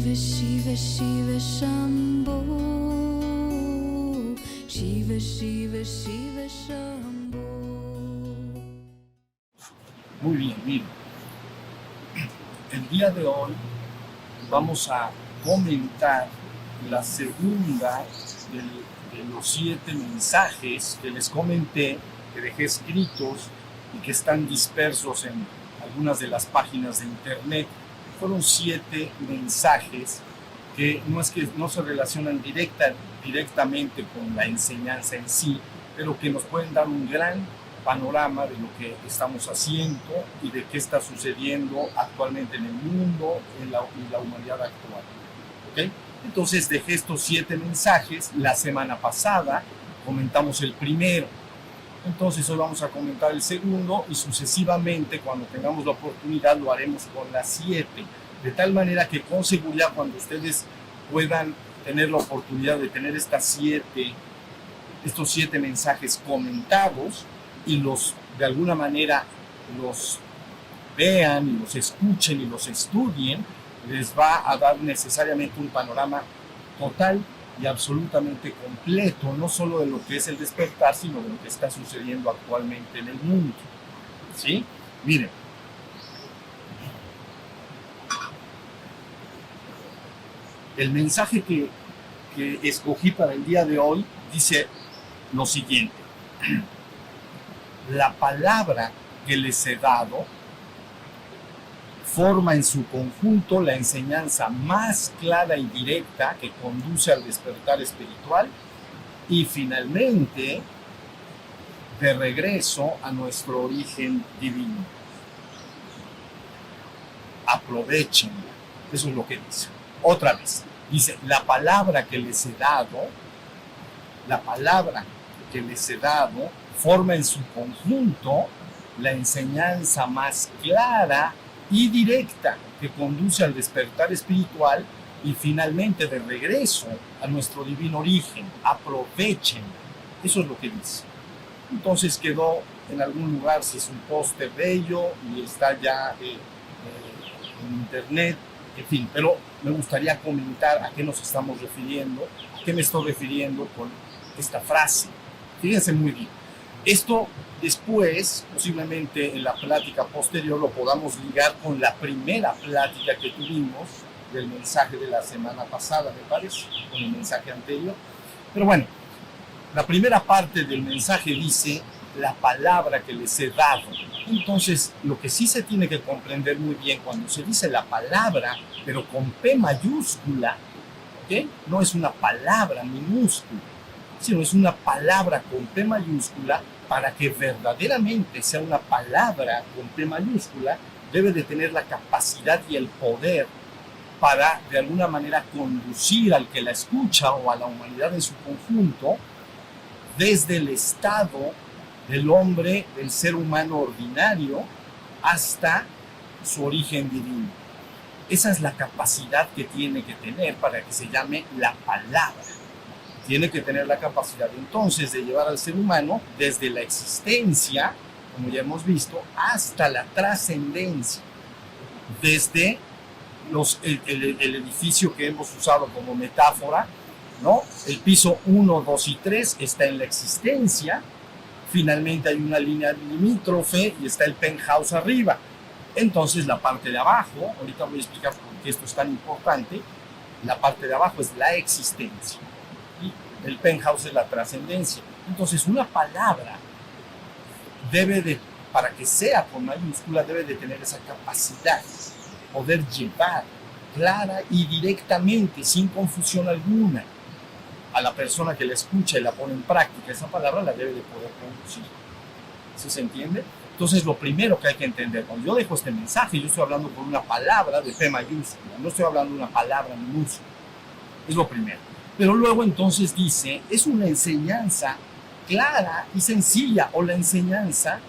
Shiva Shiva Shiva Shambho, Shiva Shiva Shiva Shambho. Muy bien, miren. El día de hoy vamos a comentar la segunda de los 7 mensajes que les comenté, que dejé escritos y que están dispersos en algunas de las páginas de internet. Fueron 7 mensajes que no se relacionan directamente con la enseñanza en sí, pero que nos pueden dar un gran panorama de lo que estamos haciendo y de qué está sucediendo actualmente en el mundo y la humanidad actual. ¿Okay? Entonces dejé estos 7 mensajes. La semana pasada comentamos el primero. Entonces hoy vamos a comentar el segundo y sucesivamente, cuando tengamos la oportunidad, lo haremos con las 7. De tal manera que con seguridad, cuando ustedes puedan tener la oportunidad de tener estos 7 mensajes comentados y de alguna manera los vean y los escuchen y los estudien, les va a dar necesariamente un panorama total y absolutamente completo, no solo de lo que es el despertar, sino de lo que está sucediendo actualmente en el mundo. ¿Sí? Miren. El mensaje que escogí para el día de hoy dice lo siguiente. La palabra que les he dado forma en su conjunto la enseñanza más clara y directa que conduce al despertar espiritual y finalmente de regreso a nuestro origen divino. Aprovechenla. Eso es lo que dice. Otra vez, dice, la palabra que les he dado forma en su conjunto la enseñanza más clara y directa que conduce al despertar espiritual y finalmente de regreso a nuestro divino origen. Aprovechen. Eso es lo que dice. Entonces quedó en algún lugar, si es un póster bello y está ya en internet, en fin, pero me gustaría comentar a qué nos estamos refiriendo, a qué me estoy refiriendo con esta frase. Fíjense muy bien. Esto después, posiblemente en la plática posterior, lo podamos ligar con la primera plática que tuvimos del mensaje de la semana pasada, me parece, con el mensaje anterior. Pero bueno, la primera parte del mensaje dice la palabra que les he dado. Entonces, lo que sí se tiene que comprender muy bien cuando se dice la palabra, pero con P mayúscula, ¿okay? No es una palabra minúscula, sino es una palabra con P mayúscula. Para que verdaderamente sea una palabra con P mayúscula, debe de tener la capacidad y el poder para, de alguna manera, conducir al que la escucha o a la humanidad en su conjunto desde el estado del hombre, del ser humano ordinario, hasta su origen divino. Esa es la capacidad que tiene que tener para que se llame la palabra. Tiene que tener la capacidad entonces de llevar al ser humano desde la existencia, como ya hemos visto, hasta la trascendencia. Desde el edificio que hemos usado como metáfora, ¿no? El piso 1, 2 y 3 está en la existencia. Finalmente hay una línea limítrofe y está el penthouse arriba. Entonces la parte de abajo, ahorita voy a explicar por qué esto es tan importante, la parte de abajo es la existencia. El penthouse es la trascendencia. Entonces una palabra para que sea con mayúscula, debe de tener esa capacidad, poder llevar clara y directamente, sin confusión alguna, a la persona que la escucha y la pone en práctica. Esa palabra la debe de poder conducir. ¿Sí se entiende? Entonces lo primero que hay que entender, cuando yo dejo este mensaje, yo estoy hablando con una palabra de P mayúscula, no estoy hablando de una palabra minúscula. Es lo primero. Pero luego entonces dice, es una enseñanza clara y sencilla, o la enseñanza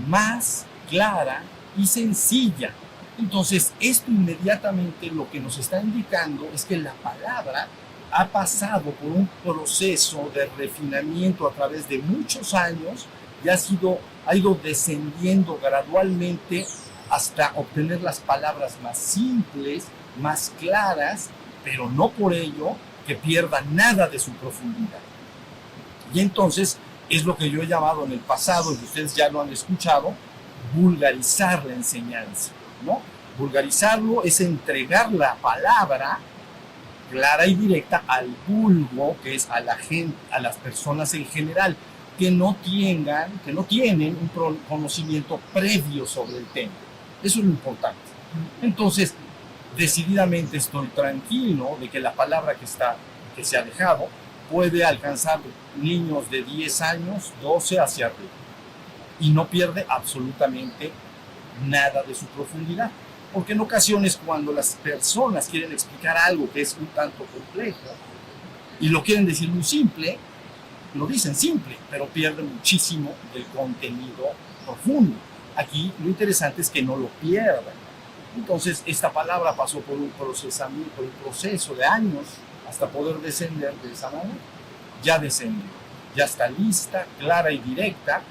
más clara y sencilla. Entonces, esto inmediatamente lo que nos está indicando es que la palabra ha pasado por un proceso de refinamiento a través de muchos años y ha ido descendiendo gradualmente hasta obtener las palabras más simples, más claras, pero no por ello que pierda nada de su profundidad. Y entonces es lo que yo he llamado en el pasado, y ustedes ya lo han escuchado, vulgarizar la enseñanza, ¿no? Vulgarizarlo es entregar la palabra clara y directa al vulgo, que es a la gente, a las personas en general, que no tienen un conocimiento previo sobre el tema. Eso es lo importante. Entonces, decididamente estoy tranquilo de que la palabra que se ha dejado puede alcanzar niños de 10 años, 12 hacia arriba, y no pierde absolutamente nada de su profundidad. Porque en ocasiones, cuando las personas quieren explicar algo que es un tanto complejo y lo quieren decir muy simple, lo dicen simple, pero pierden muchísimo del contenido profundo. Aquí lo interesante es que no lo pierdan. Entonces, esta palabra pasó por un proceso de años hasta poder descender de esa manera. Ya descendió, ya está lista, clara y directa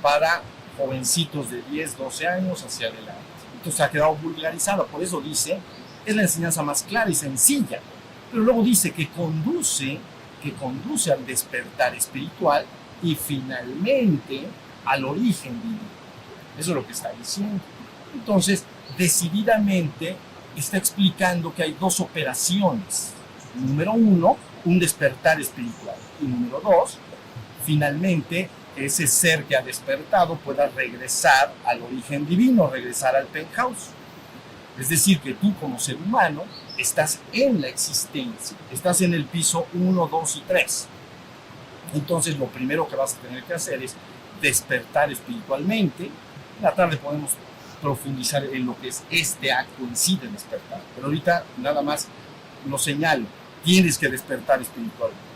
para jovencitos de 10, 12 años hacia adelante. Entonces ha quedado vulgarizada, por eso dice, es la enseñanza más clara y sencilla, pero luego dice que conduce al despertar espiritual y finalmente al origen divino. Eso es lo que está diciendo. Entonces, decididamente está explicando que hay dos operaciones. Número uno, un despertar espiritual. Y número dos, finalmente, ese ser que ha despertado pueda regresar al origen divino, regresar al penthouse. Es decir, que tú como ser humano estás en la existencia, estás en el piso 1, 2 y 3. Entonces lo primero que vas a tener que hacer es despertar espiritualmente. En la tarde podemos profundizar en lo que es este acto en sí de despertar. Pero ahorita nada más lo señalo, tienes que despertar espiritualmente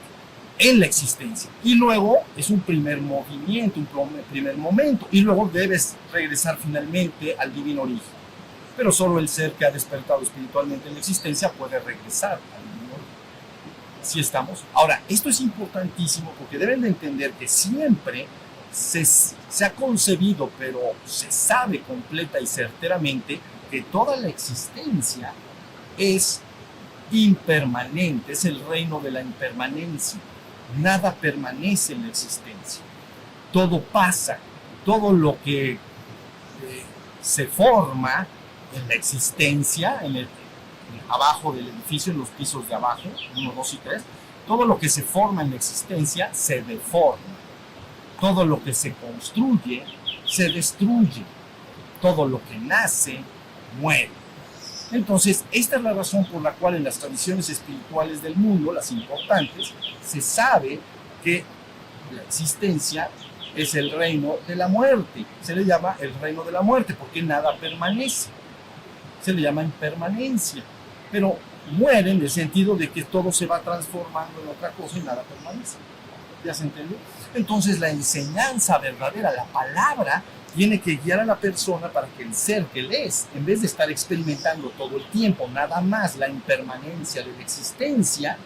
en la existencia. Y luego es un primer movimiento, un primer momento. Y luego debes regresar finalmente al divino origen. Pero solo el ser que ha despertado espiritualmente en la existencia puede regresar al divino origen. ¿Sí estamos? Ahora, esto es importantísimo porque deben de entender que siempre se ha concebido, pero se sabe completa y certeramente que toda la existencia es impermanente, es el reino de la impermanencia. Nada permanece en la existencia. Todo pasa, todo lo que se forma en la existencia, abajo del edificio, en los pisos de abajo, 1, 2 y 3, todo lo que se forma en la existencia se deforma. Todo lo que se construye se destruye. Todo lo que nace muere. Entonces, esta es la razón por la cual en las tradiciones espirituales del mundo, las importantes, se sabe que la existencia es el reino de la muerte. Se le llama el reino de la muerte porque nada permanece. Se le llama impermanencia. Pero muere en el sentido de que todo se va transformando en otra cosa y nada permanece. ¿Ya se entendió? Entonces, la enseñanza verdadera, la palabra, tiene que guiar a la persona para que el ser que él es, en vez de estar experimentando todo el tiempo nada más la impermanencia de la existencia,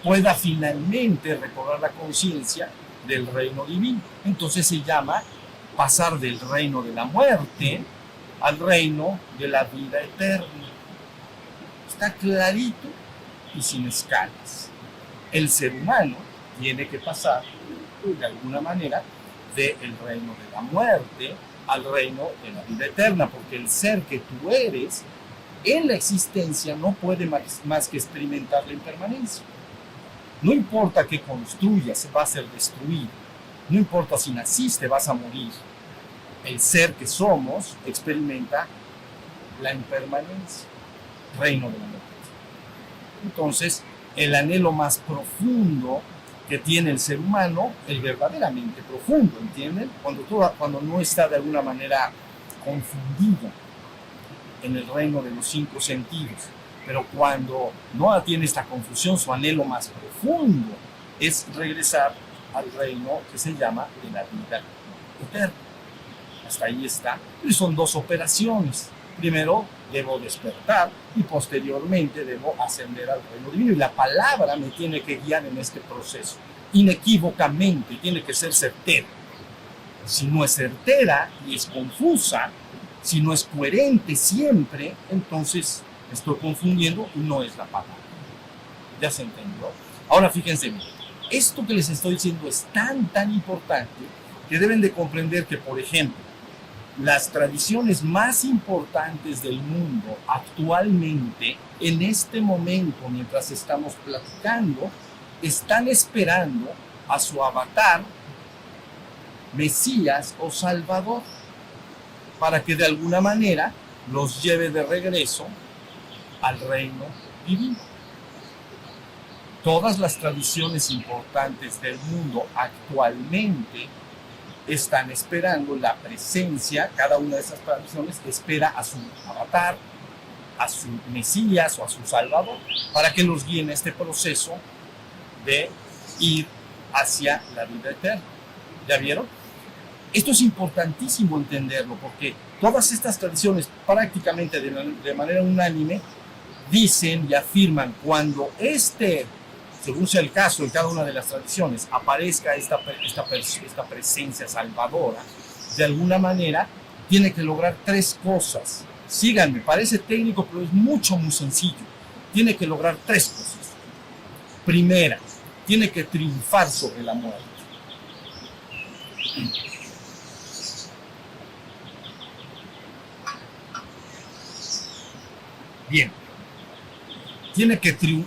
pueda finalmente recobrar la conciencia del reino divino. Entonces se llama pasar del reino de la muerte al reino de la vida eterna. Está clarito y sin escalas. El ser humano tiene que pasar, de alguna manera, del reino de la muerte al reino de la vida eterna, porque el ser que tú eres en la existencia no puede más que experimentar la impermanencia. No importa que construyas, va a ser destruido. No importa si naciste, vas a morir. El ser que somos experimenta la impermanencia, reino de la muerte. Entonces, el anhelo más profundo que tiene el ser humano, el verdaderamente profundo, ¿entienden? Cuando no está de alguna manera confundido en el reino de los 5 sentidos, pero cuando no tiene esta confusión, su anhelo más profundo es regresar al reino que se llama de la vida eterna. Hasta ahí está. Y son 2 operaciones. Primero debo despertar y posteriormente debo ascender al reino divino. Y la palabra me tiene que guiar en este proceso, inequívocamente, tiene que ser certera. Si no es certera y es confusa, si no es coherente siempre, entonces estoy confundiendo, no es la palabra. ¿Ya se entendió? Ahora fíjense bien, esto que les estoy diciendo es tan importante que deben de comprender que, por ejemplo, las tradiciones más importantes del mundo actualmente, en este momento, mientras estamos platicando, están esperando a su avatar, Mesías o Salvador, para que de alguna manera los lleve de regreso al reino divino. Todas las tradiciones importantes del mundo actualmente están esperando la presencia, cada una de esas tradiciones espera a su avatar, a su Mesías o a su Salvador, para que los guíe en este proceso de ir hacia la vida eterna. ¿Ya vieron? Esto es importantísimo entenderlo, porque todas estas tradiciones prácticamente de manera unánime dicen y afirman cuando según sea el caso en cada una de las tradiciones, aparezca esta presencia salvadora, de alguna manera tiene que lograr tres cosas. Síganme, parece técnico, pero es muy sencillo. Tiene que lograr tres cosas. Primera, tiene que triunfar sobre la muerte. Bien.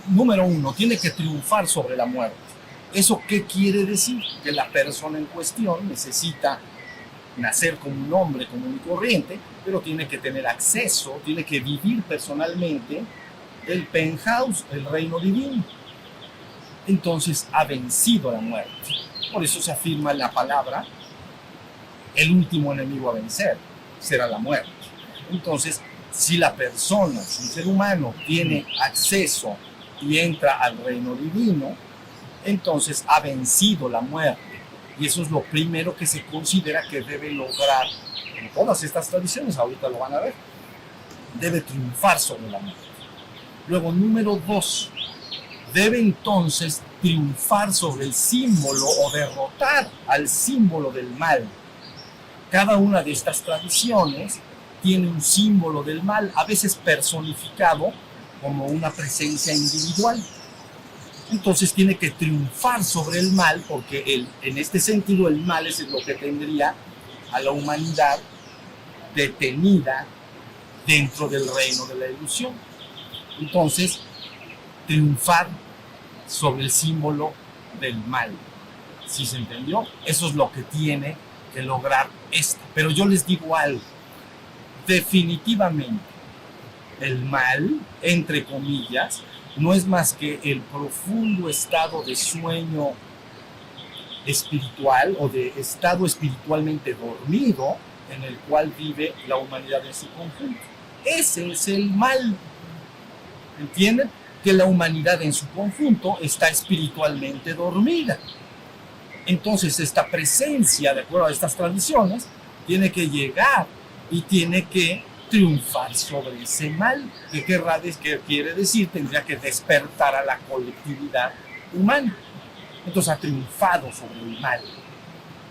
Número uno, tiene que triunfar sobre la muerte. ¿Eso qué quiere decir? Que la persona en cuestión necesita nacer como un hombre común y corriente, pero tiene que tener acceso, tiene que vivir personalmente el penthouse, el reino divino. Entonces ha vencido la muerte. Por eso se afirma en la palabra, el último enemigo a vencer será la muerte. Entonces, si la persona, si un ser humano tiene acceso y entra al reino divino, entonces ha vencido la muerte. Y eso es lo primero que se considera que debe lograr en todas estas tradiciones, ahorita lo van a ver. Debe triunfar sobre la muerte. Luego, número dos, debe entonces triunfar sobre el símbolo o derrotar al símbolo del mal. Cada una de estas tradiciones tiene un símbolo del mal, a veces personificado como una presencia individual. Entonces tiene que triunfar sobre el mal, porque en este sentido el mal es lo que tendría a la humanidad detenida dentro del reino de la ilusión. Entonces, triunfar sobre el símbolo del mal. ¿Sí se entendió? Eso es lo que tiene que lograr esta. Pero yo les digo algo. Definitivamente, el mal, entre comillas, no es más que el profundo estado de sueño espiritual o de estado espiritualmente dormido en el cual vive la humanidad en su conjunto. Ese es el mal. ¿Entienden? Que la humanidad en su conjunto está espiritualmente dormida. Entonces, esta presencia, de acuerdo a estas tradiciones, tiene que llegar y tiene que triunfar sobre ese mal. ¿Qué quiere decir? Tendría que despertar a la colectividad humana. Entonces ha triunfado sobre el mal.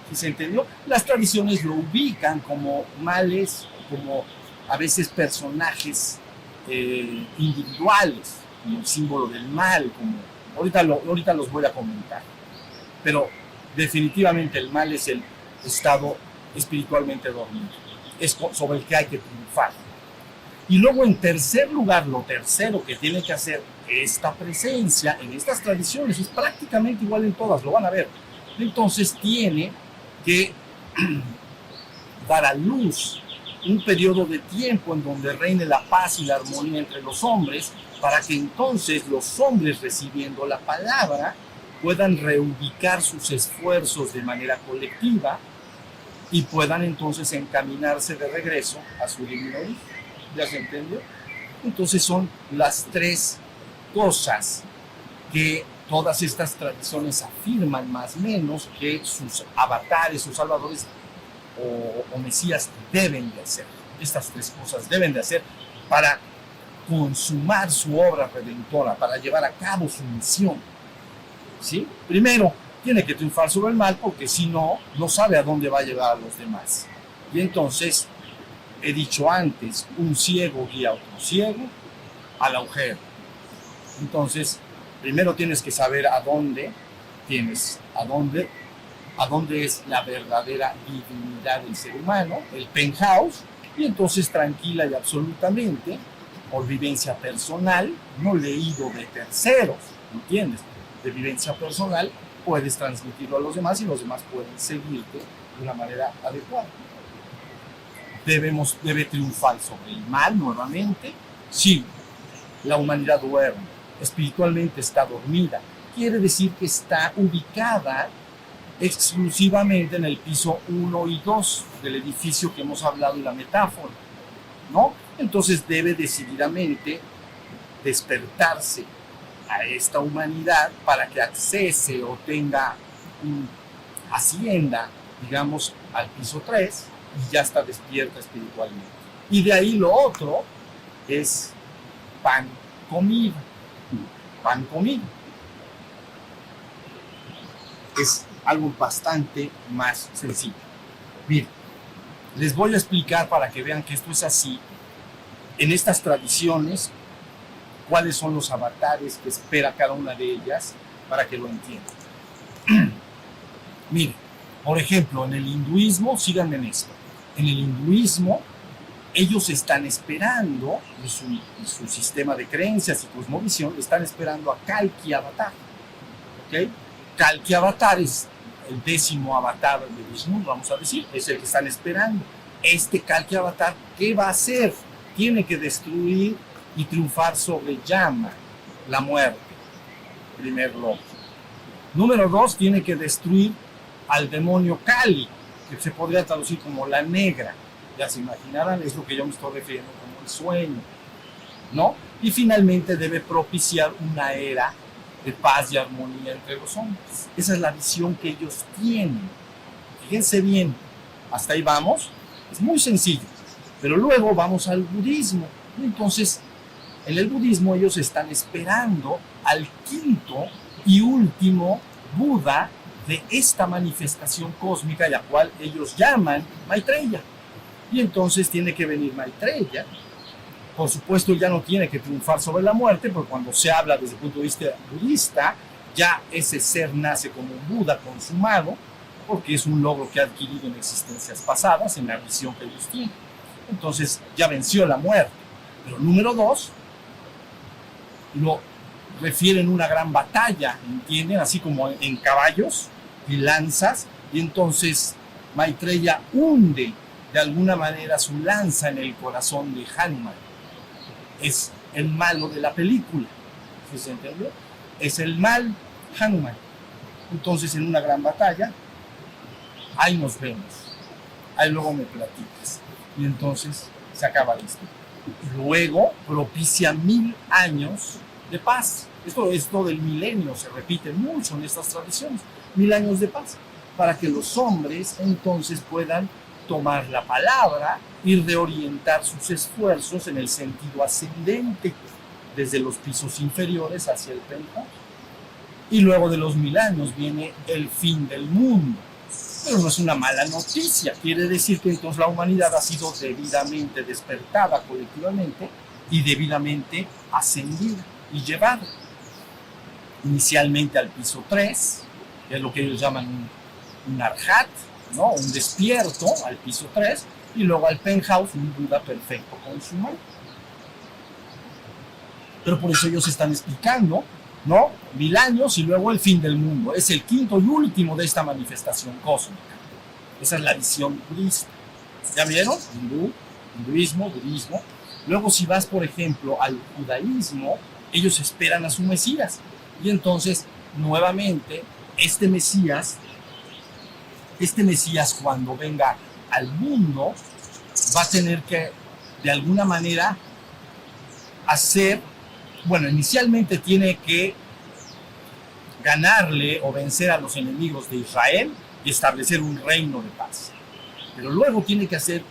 ¿Sí se entendió? Las tradiciones lo ubican como males, como a veces personajes individuales, como el símbolo del mal, como ahorita los voy a comentar. Pero definitivamente el mal es el estado espiritualmente dormido. Es sobre el que hay que triunfar. Y luego, en tercer lugar, lo tercero que tiene que hacer esta presencia en estas tradiciones es prácticamente igual en todas, lo van a ver. Entonces tiene que dar a luz un periodo de tiempo en donde reine la paz y la armonía entre los hombres, para que entonces los hombres, recibiendo la palabra, puedan reubicar sus esfuerzos de manera colectiva y puedan entonces encaminarse de regreso a su divino origen. ¿Ya se entendió? Entonces son las tres cosas que todas estas tradiciones afirman más o menos que sus avatares, sus salvadores o mesías deben de hacer. Estas tres cosas deben de hacer para consumar su obra redentora, para llevar a cabo su misión. ¿Sí? Primero, tiene que triunfar sobre el mal, porque si no, no sabe a dónde va a llevar a los demás. Y entonces, he dicho antes, un ciego guía a otro ciego, al agujero. Entonces, primero tienes que saber a dónde es la verdadera divinidad del ser humano, el penthouse, y entonces tranquila y absolutamente, por vivencia personal, no leído de terceros, ¿entiendes? De vivencia personal, puedes transmitirlo a los demás y los demás pueden seguirte de una manera adecuada. Debe triunfar sobre el mal nuevamente. Sí, la humanidad duerme, espiritualmente está dormida. Quiere decir que está ubicada exclusivamente en el piso 1 y 2 del edificio que hemos hablado en la metáfora, ¿no? Entonces debe decididamente despertarse a esta humanidad para que accese o ascienda, digamos, al piso 3 y ya está despierta espiritualmente. Y de ahí lo otro es pan comido. Pan comido. Es algo bastante más sencillo. Miren, les voy a explicar para que vean que esto es así. En estas tradiciones, cuáles son los avatares que espera cada una de ellas para que lo entiendan. Miren, por ejemplo, en el hinduismo, síganme en esto, en el hinduismo ellos están esperando, en su sistema de creencias y cosmovisión, están esperando a Kalki Avatar. ¿Okay? Kalki Avatar es el 10º avatar de Vishnu, vamos a decir, es el que están esperando. Este Kalki Avatar, ¿qué va a hacer? Tiene que destruir y triunfar sobre Yama, la muerte, primer loco. Número 2, tiene que destruir al demonio Kali, que se podría traducir como la negra. Ya se imaginarán, es lo que yo me estoy refiriendo como el sueño, ¿no? Y finalmente debe propiciar una era de paz y armonía entre los hombres. Esa es la visión que ellos tienen. Fíjense bien, hasta ahí vamos, es muy sencillo. Pero luego vamos al budismo. Entonces, en el budismo ellos están esperando al 5º y último Buda de esta manifestación cósmica, la cual ellos llaman Maitreya. Y entonces tiene que venir Maitreya. Por supuesto, ya no tiene que triunfar sobre la muerte, porque cuando se habla desde el punto de vista budista, ya ese ser nace como un Buda consumado, porque es un logro que ha adquirido en existencias pasadas, en la visión que ellos tienen. Entonces ya venció la muerte. Pero número 2, lo refieren a una gran batalla, ¿entienden? Así como en caballos y lanzas, y entonces Maitreya hunde de alguna manera su lanza en el corazón de Hanuman. Es el malo de la película, ¿sí se entendió? Es el mal Hanuman. Entonces en una gran batalla, ahí nos vemos, ahí luego me platicas. Y entonces se acaba la historia. Luego propicia 1000 años de paz. Esto del milenio se repite mucho en estas tradiciones. 1000 años de paz, para que los hombres entonces puedan tomar la palabra y reorientar sus esfuerzos en el sentido ascendente, desde los pisos inferiores hacia el penthouse. Y luego de los 1000 años viene el fin del mundo. Pero no es una mala noticia, quiere decir que entonces la humanidad ha sido debidamente despertada colectivamente y debidamente ascendida y llevada inicialmente al piso 3, que es lo que ellos llaman un arhat, ¿no? Un despierto al piso 3, y luego al penthouse, un Buda perfecto consumado. Pero por eso ellos están explicando, ¿no? 1000 años y luego el fin del mundo. Es el 5º y último de esta manifestación cósmica. Esa es la visión budista. ¿Ya vieron? Hinduismo, budismo. Luego si vas, por ejemplo, al judaísmo, ellos esperan a su Mesías. Y entonces, nuevamente, este Mesías cuando venga al mundo, va a tener que, de alguna manera, inicialmente tiene que ganarle o vencer a los enemigos de Israel y establecer un reino de paz. Pero luego tiene que hacer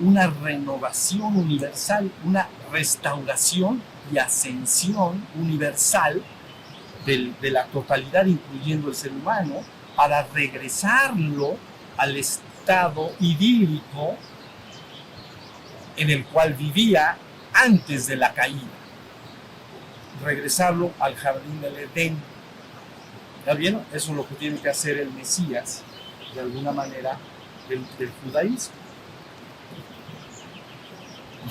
una renovación universal, una restauración y ascensión universal de la totalidad, incluyendo el ser humano, para regresarlo al estado idílico en el cual vivía antes de la caída. regresarlo al jardín del Edén. ¿Ya vieron? Eso es lo que tiene que hacer el Mesías, de alguna manera, del judaísmo.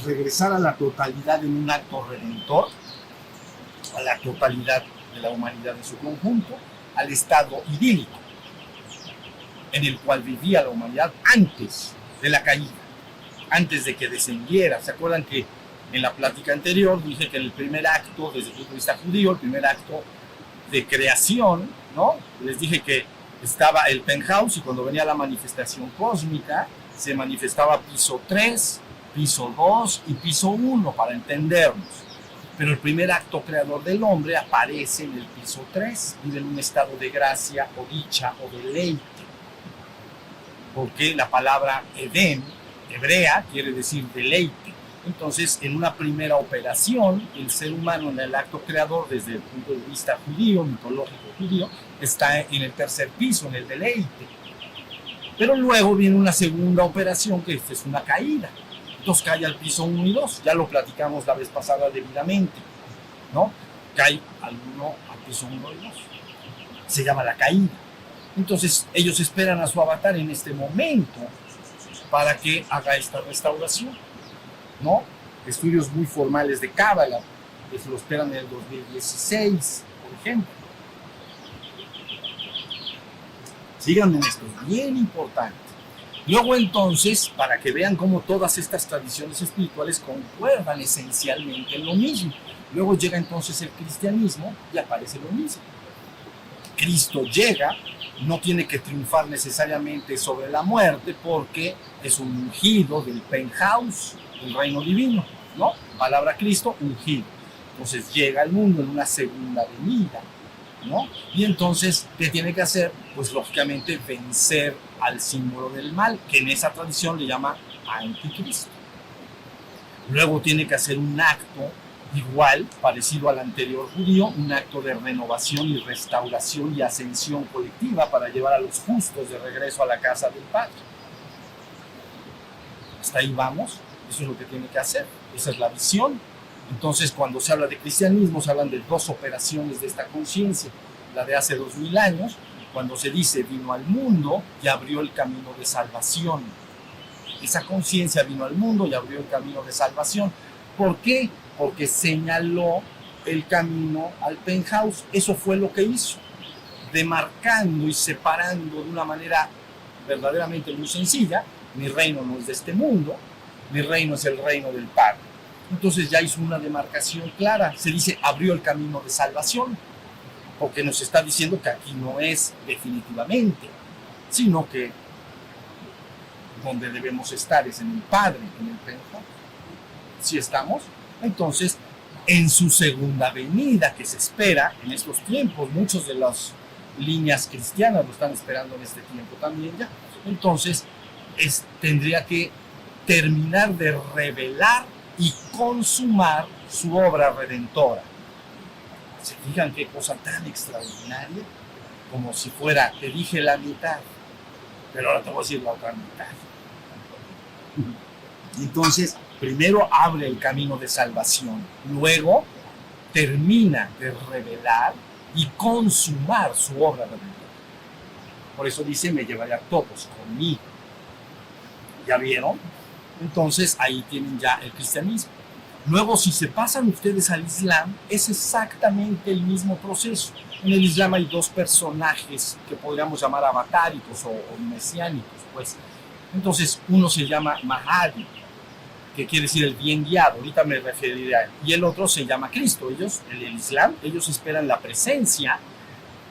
Regresar a la totalidad en un acto redentor, a la totalidad de la humanidad en su conjunto, al estado idílico en el cual vivía la humanidad antes de la caída, antes de que descendiera. ¿Se acuerdan que en la plática anterior dije que el primer acto, desde el punto de vista judío, el primer acto de creación, ¿no? Les dije que estaba el penthouse y cuando venía la manifestación cósmica, se manifestaba piso 3, piso 2 y piso 1 para entendernos. Pero el primer acto creador del hombre aparece en el piso 3, vive en un estado de gracia o dicha o deleite. Porque la palabra Edén, hebrea, quiere decir deleite. Entonces, en una primera operación, el ser humano en el acto creador, desde el punto de vista judío, mitológico judío, está en el tercer piso, en el deleite. Pero luego viene una segunda operación, que es una caída. Entonces cae al piso 1 y 2, ya lo platicamos la vez pasada debidamente, ¿no? Cae al piso 1 y 2. Se llama la caída. Entonces ellos esperan a su avatar en este momento para que haga esta restauración, ¿no? Estudios muy formales de Cábala, que se lo esperan en el 2016, por ejemplo. Síganme en esto, es bien importante. Luego entonces, para que vean cómo todas estas tradiciones espirituales concuerdan esencialmente en lo mismo. Luego llega entonces el cristianismo y aparece lo mismo. Cristo llega, no tiene que triunfar necesariamente sobre la muerte porque es un ungido del penthouse, del reino divino, ¿no? Palabra Cristo, ungido. Entonces llega al mundo en una segunda venida, ¿no? Y entonces, ¿qué tiene que hacer? Pues lógicamente vencer al símbolo del mal, que en esa tradición le llama anticristo. Luego tiene que hacer un acto igual, parecido al anterior judío, un acto de renovación y restauración y ascensión colectiva para llevar a los justos de regreso a la casa del Padre. Hasta ahí vamos, eso es lo que tiene que hacer, esa es la visión. Entonces, cuando se habla de cristianismo, se hablan de dos operaciones de esta conciencia, la de hace 2000 años, cuando se dice vino al mundo y abrió el camino de salvación. Esa conciencia vino al mundo y abrió el camino de salvación. ¿Por qué? Porque señaló el camino al penthouse. Eso fue lo que hizo, demarcando y separando de una manera verdaderamente muy sencilla. Mi reino no es de este mundo, mi reino es el reino del Padre. Entonces ya hizo una demarcación clara, se dice abrió el camino de salvación, porque nos está diciendo que aquí no es definitivamente, sino que donde debemos estar es en el Padre, en el penthouse. Si estamos, entonces en su segunda venida que se espera en estos tiempos, muchos de las líneas cristianas lo están esperando en este tiempo también ya, entonces tendría que terminar de revelar y consumar su obra redentora. ¿Se fijan qué cosa tan extraordinaria? Como si fuera, te dije la mitad, pero ahora te voy a decir la otra mitad. Entonces, primero abre el camino de salvación, luego termina de revelar y consumar su obra redentora. Por eso dice, me llevaré a todos conmigo. ¿Ya vieron? Entonces ahí tienen ya el cristianismo. Luego, si se pasan ustedes al Islam, es exactamente el mismo proceso. En el Islam hay dos personajes que podríamos llamar avatáricos o mesiánicos, pues. Entonces, uno se llama Mahdi, que quiere decir el bien guiado, ahorita me referiré a él, y el otro se llama Cristo. Ellos, en el Islam, ellos esperan la presencia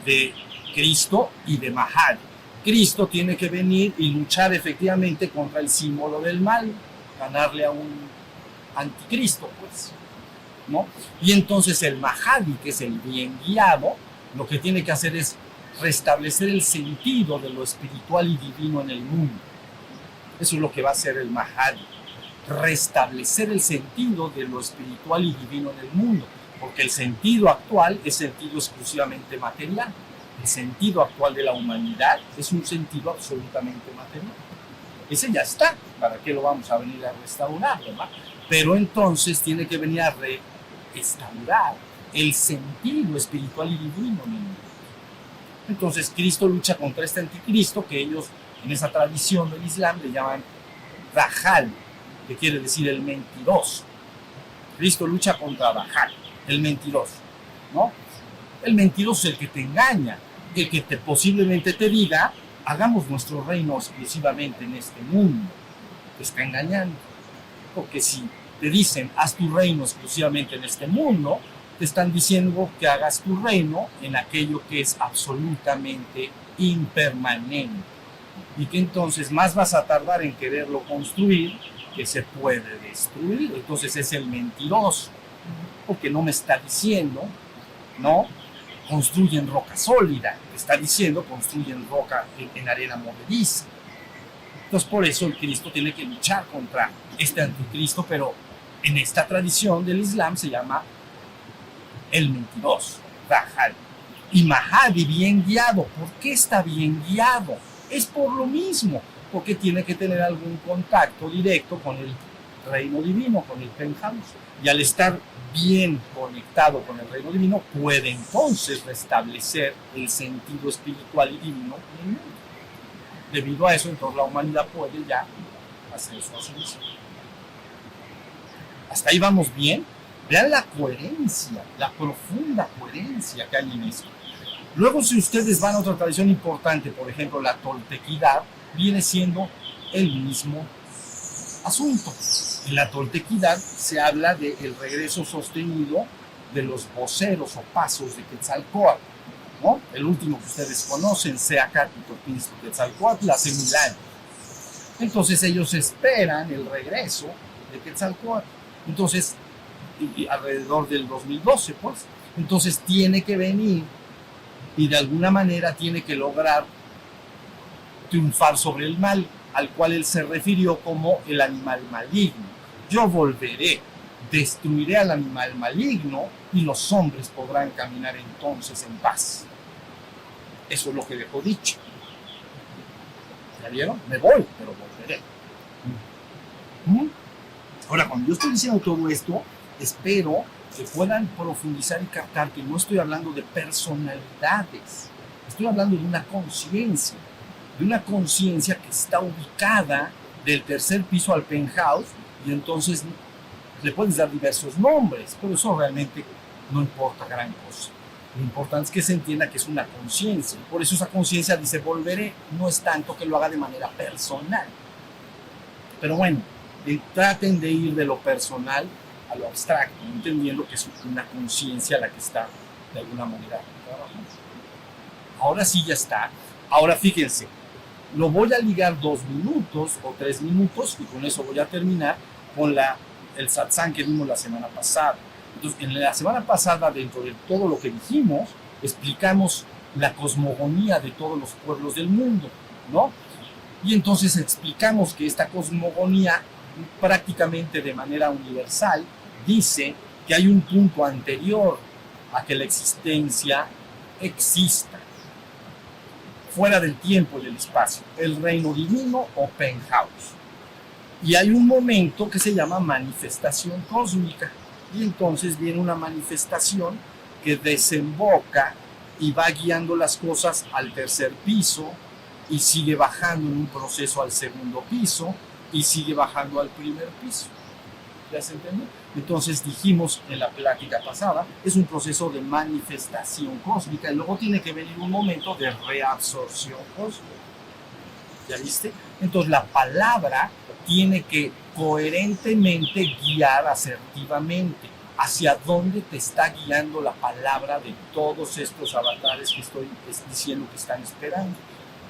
de Cristo y de Mahdi. Cristo tiene que venir y luchar efectivamente contra el símbolo del mal, ganarle a un anticristo, pues, ¿no? Y entonces el Mahdi, que es el bien guiado, lo que tiene que hacer es restablecer el sentido de lo espiritual y divino en el mundo. Eso es lo que va a hacer el Mahdi, restablecer el sentido de lo espiritual y divino en el mundo, porque el sentido actual es sentido exclusivamente material. El sentido actual de la humanidad es un sentido absolutamente material. Ese ya está, ¿para qué lo vamos a venir a restaurar, verdad? Pero entonces tiene que venir a restaurar el sentido espiritual y divino en el mundo. Entonces Cristo lucha contra este anticristo que ellos en esa tradición del Islam le llaman Dajjal, que quiere decir el mentiroso. Cristo lucha contra Dajjal, el mentiroso, ¿no? El mentiroso es el que te engaña, el que posiblemente te diga, hagamos nuestro reino exclusivamente en este mundo. Te está engañando. Porque si te dicen, haz tu reino exclusivamente en este mundo, te están diciendo que hagas tu reino en aquello que es absolutamente impermanente. Y que entonces más vas a tardar en quererlo construir que se puede destruir. Entonces es el mentiroso. Porque no me está diciendo, ¿no? Construyen roca sólida, te está diciendo construyen roca en arena movediza. Entonces por eso el Cristo tiene que luchar contra este anticristo, pero en esta tradición del Islam se llama el mentiroso, Dajjal. Y Mahdi bien guiado. ¿Por qué está bien guiado? Es por lo mismo, porque tiene que tener algún contacto directo con el reino divino, con el penthouse. Y al estar bien conectado con el reino divino, puede entonces restablecer el sentido espiritual y divino en el mundo. Debido a eso, entonces la humanidad puede ya hacer su ascensión. Hasta ahí vamos bien. Vean la coherencia, la profunda coherencia que hay en esto. Luego, si ustedes van a otra tradición importante, por ejemplo, la toltequidad, viene siendo el mismo asunto. En la toltequidad se habla del regreso sostenido de los voceros o pasos de Quetzalcóatl, ¿no? El último que ustedes conocen, Seacatl-Topinzco Quetzalcóatl, hace 1000 años. Entonces ellos esperan el regreso de Quetzalcóatl. Entonces, y alrededor del 2012, pues, entonces tiene que venir y de alguna manera tiene que lograr triunfar sobre el mal, al cual él se refirió como el animal maligno. Yo volveré, destruiré al animal maligno y los hombres podrán caminar entonces en paz. Eso es lo que dejó dicho. ¿Ya vieron? Me voy, pero volveré. Ahora, cuando yo estoy diciendo todo esto, espero que puedan profundizar y captar que no estoy hablando de personalidades, estoy hablando de una conciencia que está ubicada del tercer piso al penthouse, y entonces le puedes dar diversos nombres, pero eso realmente no importa gran cosa. Lo importante es que se entienda que es una conciencia, y por eso esa conciencia dice volveré, no es tanto que lo haga de manera personal. Pero bueno, traten de ir de lo personal a lo abstracto, entendiendo que es una conciencia la que está de alguna manera trabajando. Ahora sí ya está. Ahora fíjense, lo voy a ligar 2 minutos o 3 minutos y con eso voy a terminar con el satsang que vimos la semana pasada. Entonces, en la semana pasada, dentro de todo lo que dijimos, explicamos la cosmogonía de todos los pueblos del mundo, ¿no? Y entonces explicamos que esta cosmogonía prácticamente de manera universal dice que hay un punto anterior a que la existencia exista, fuera del tiempo y del espacio, el reino divino o penthouse. Y hay un momento que se llama manifestación cósmica, y entonces viene una manifestación que desemboca y va guiando las cosas al tercer piso y sigue bajando en un proceso al segundo piso y sigue bajando al primer piso. ¿Ya se entendió? Entonces dijimos en la plática pasada, es un proceso de manifestación cósmica y luego tiene que venir un momento de reabsorción cósmica. ¿Ya viste? Entonces la palabra tiene que coherentemente guiar asertivamente. ¿Hacia dónde te está guiando la palabra de todos estos avatares que estoy diciendo que están esperando?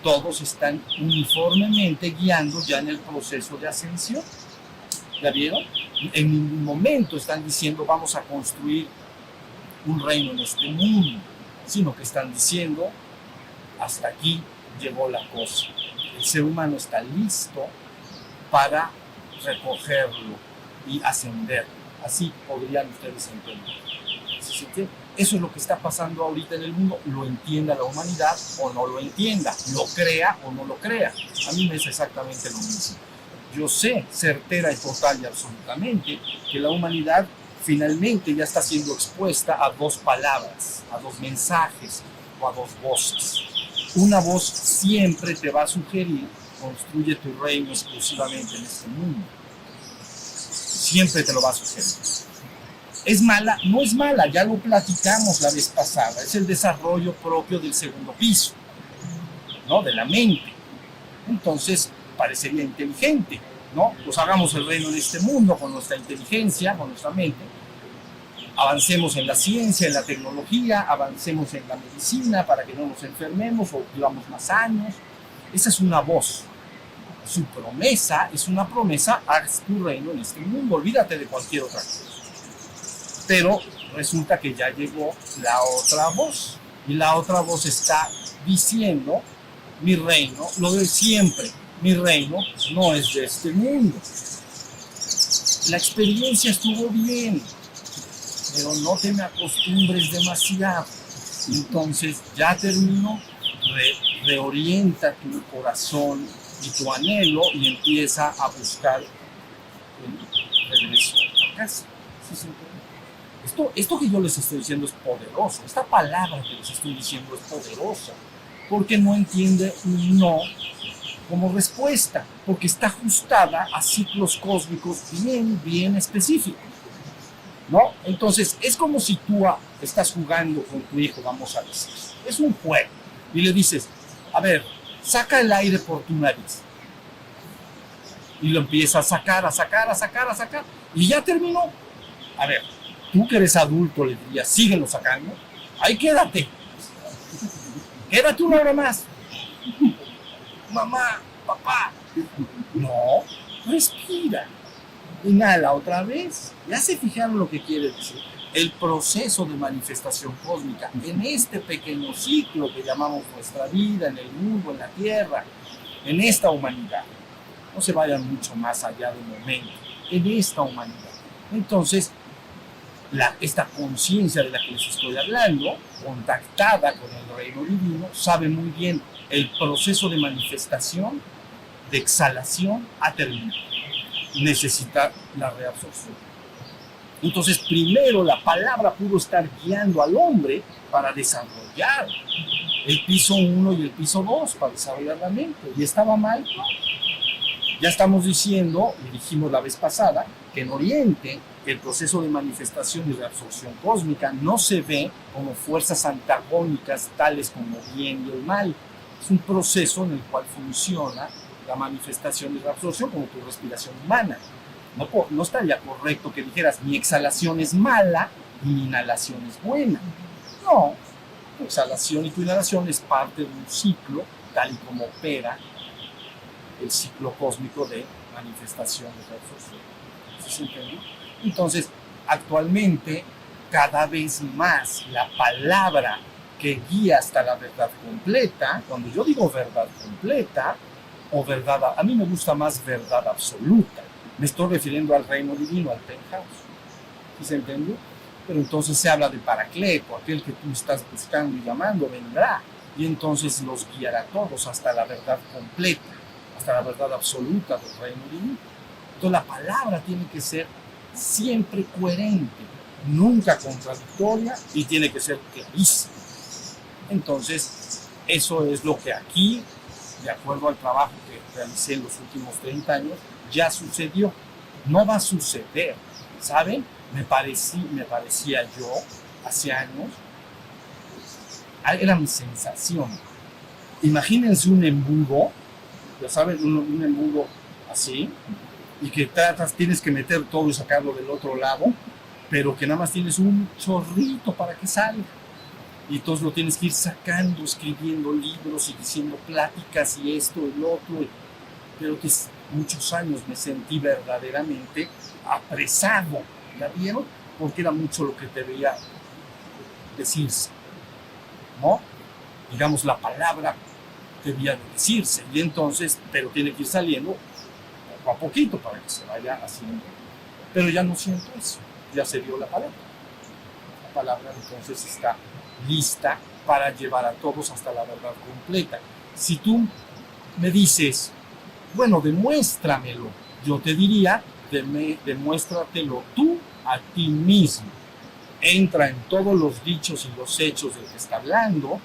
Todos están uniformemente guiando ya en el proceso de ascensión. ¿Ya vieron? En ningún momento están diciendo vamos a construir un reino en este mundo, sino que están diciendo hasta aquí llegó la cosa. El ser humano está listo para recogerlo y ascender. Así podrían ustedes entender. Así que eso es lo que está pasando ahorita en el mundo. Lo entienda la humanidad o no lo entienda, lo crea o no lo crea. A mí me es exactamente lo mismo. Yo sé certera y total y absolutamente que la humanidad finalmente ya está siendo expuesta a dos palabras, a dos mensajes o a dos voces. Una voz siempre te va a sugerir: construye tu reino exclusivamente en este mundo. Siempre te lo va a sugerir. ¿Es mala? No es mala, ya lo platicamos la vez pasada. Es el desarrollo propio del segundo piso, ¿no? De la mente. Entonces, parecería inteligente, ¿no? Pues hagamos el reino en este mundo con nuestra inteligencia, con nuestra mente. Avancemos en la ciencia, en la tecnología, avancemos en la medicina para que no nos enfermemos o vivamos más años. Esa es una voz. Su promesa es una promesa: haz tu reino en este mundo, olvídate de cualquier otra cosa. Pero resulta que ya llegó la otra voz, y la otra voz está diciendo: mi reino, lo de siempre, mi reino no es de este mundo. La experiencia estuvo bien, pero no te me acostumbres demasiado. Entonces ya terminó, reorienta tu corazón y tu anhelo y empieza a buscar el regreso a casa. ¿Sí se entiende? Esto que yo les estoy diciendo es poderoso. Esta palabra que les estoy diciendo es poderosa, porque no entiende un no como respuesta, porque está ajustada a ciclos cósmicos bien específicos, ¿no? Entonces es como si tú estás jugando con tu hijo, vamos a decir, es un juego, y le dices: a ver, saca el aire por tu nariz, y lo empieza a sacar, y ya terminó. A ver, tú que eres adulto le dirías: síguelo sacando, ahí quédate una hora más. Mamá, papá. No, respira. Inhala otra vez. Ya se fijaron lo que quiere decir. El proceso de manifestación cósmica en este pequeño ciclo que llamamos nuestra vida, en el mundo, en la tierra, en esta humanidad. No se vayan mucho más allá del momento. En esta humanidad. Entonces, esta conciencia de la que les estoy hablando, contactada con el reino divino, sabe muy bien: el proceso de manifestación, de exhalación, ha terminado. Necesita la reabsorción. Entonces, primero la palabra pudo estar guiando al hombre para desarrollar el piso 1 y el piso 2, para desarrollar la mente. ¿Y estaba mal? No. Ya estamos diciendo, y dijimos la vez pasada, que en Oriente el proceso de manifestación y reabsorción cósmica no se ve como fuerzas antagónicas tales como el bien y el mal. Es un proceso en el cual funciona la manifestación y reabsorción como tu respiración humana. No estaría correcto que dijeras: mi exhalación es mala y mi inhalación es buena. No, tu exhalación y tu inhalación es parte de un ciclo, tal y como opera el ciclo cósmico de manifestación y reabsorción. ¿Sí se entiende? Entonces, actualmente, cada vez más la palabra que guía hasta la verdad completa, cuando yo digo verdad completa, o verdad, a mí me gusta más verdad absoluta, me estoy refiriendo al reino divino, al penthouse. ¿Sí se entiende? Pero entonces se habla de Paracleto, aquel que tú estás buscando y llamando, vendrá, y entonces los guiará a todos hasta la verdad completa, hasta la verdad absoluta del reino divino. Entonces la palabra tiene que ser siempre coherente, nunca contradictoria, y tiene que ser clarísima. Entonces, eso es lo que aquí, de acuerdo al trabajo que realicé en los últimos 30 años, ya sucedió. No va a suceder, ¿saben? Me parecía yo, hace años, era mi sensación. Imagínense un embudo, ya saben, un embudo así, y que tienes que meter todo y sacarlo del otro lado, pero que nada más tienes un chorrito para que salga. Y entonces lo tienes que ir sacando, escribiendo libros y diciendo pláticas y esto y lo otro. Pero que muchos años me sentí verdaderamente apresado, ¿ya vieron? Porque era mucho lo que debía decirse, ¿no? Digamos, la palabra debía de decirse, y entonces, pero tiene que ir saliendo poco a poquito para que se vaya haciendo. Pero ya no siento eso, ya se dio la palabra. La palabra entonces está lista para llevar a todos hasta la verdad completa. Si tú me dices, bueno, demuéstramelo, yo te diría, demuéstratelo tú a ti mismo. Entra en todos los dichos y los hechos del que está hablando,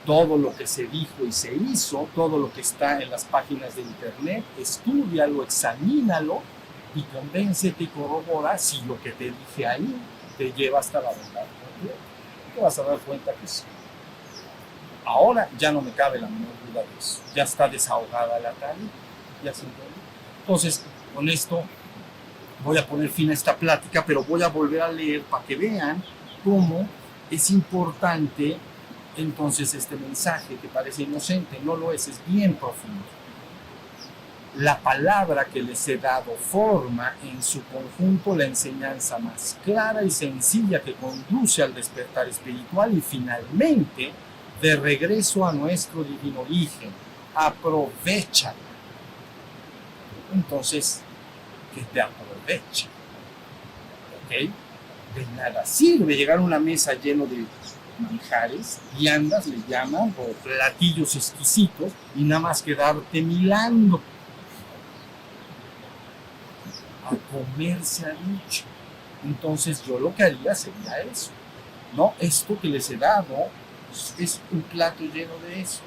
todo lo que se dijo y se hizo, todo lo que está en las páginas de internet, estúdialo, examínalo y convéncete y corrobora si lo que te dije ahí te lleva hasta la verdad. Te vas a dar cuenta que sí. Ahora ya no me cabe la menor duda de eso. Ya está desahogada la tarde, ya se entiende. Entonces, con esto voy a poner fin a esta plática, pero voy a volver a leer para que vean cómo es importante entonces este mensaje que parece inocente. No lo es bien profundo. La palabra que les he dado forma en su conjunto la enseñanza más clara y sencilla que conduce al despertar espiritual y finalmente de regreso a nuestro divino origen. Aprovechala. Entonces, que te aproveche. ¿Ok? De nada sirve llegar a una mesa lleno de manjares, viandas le llaman, o platillos exquisitos, y nada más quedarte mirando. A comerse ha dicho. Entonces yo lo que haría sería eso. No, esto que les he dado es un plato lleno de esto.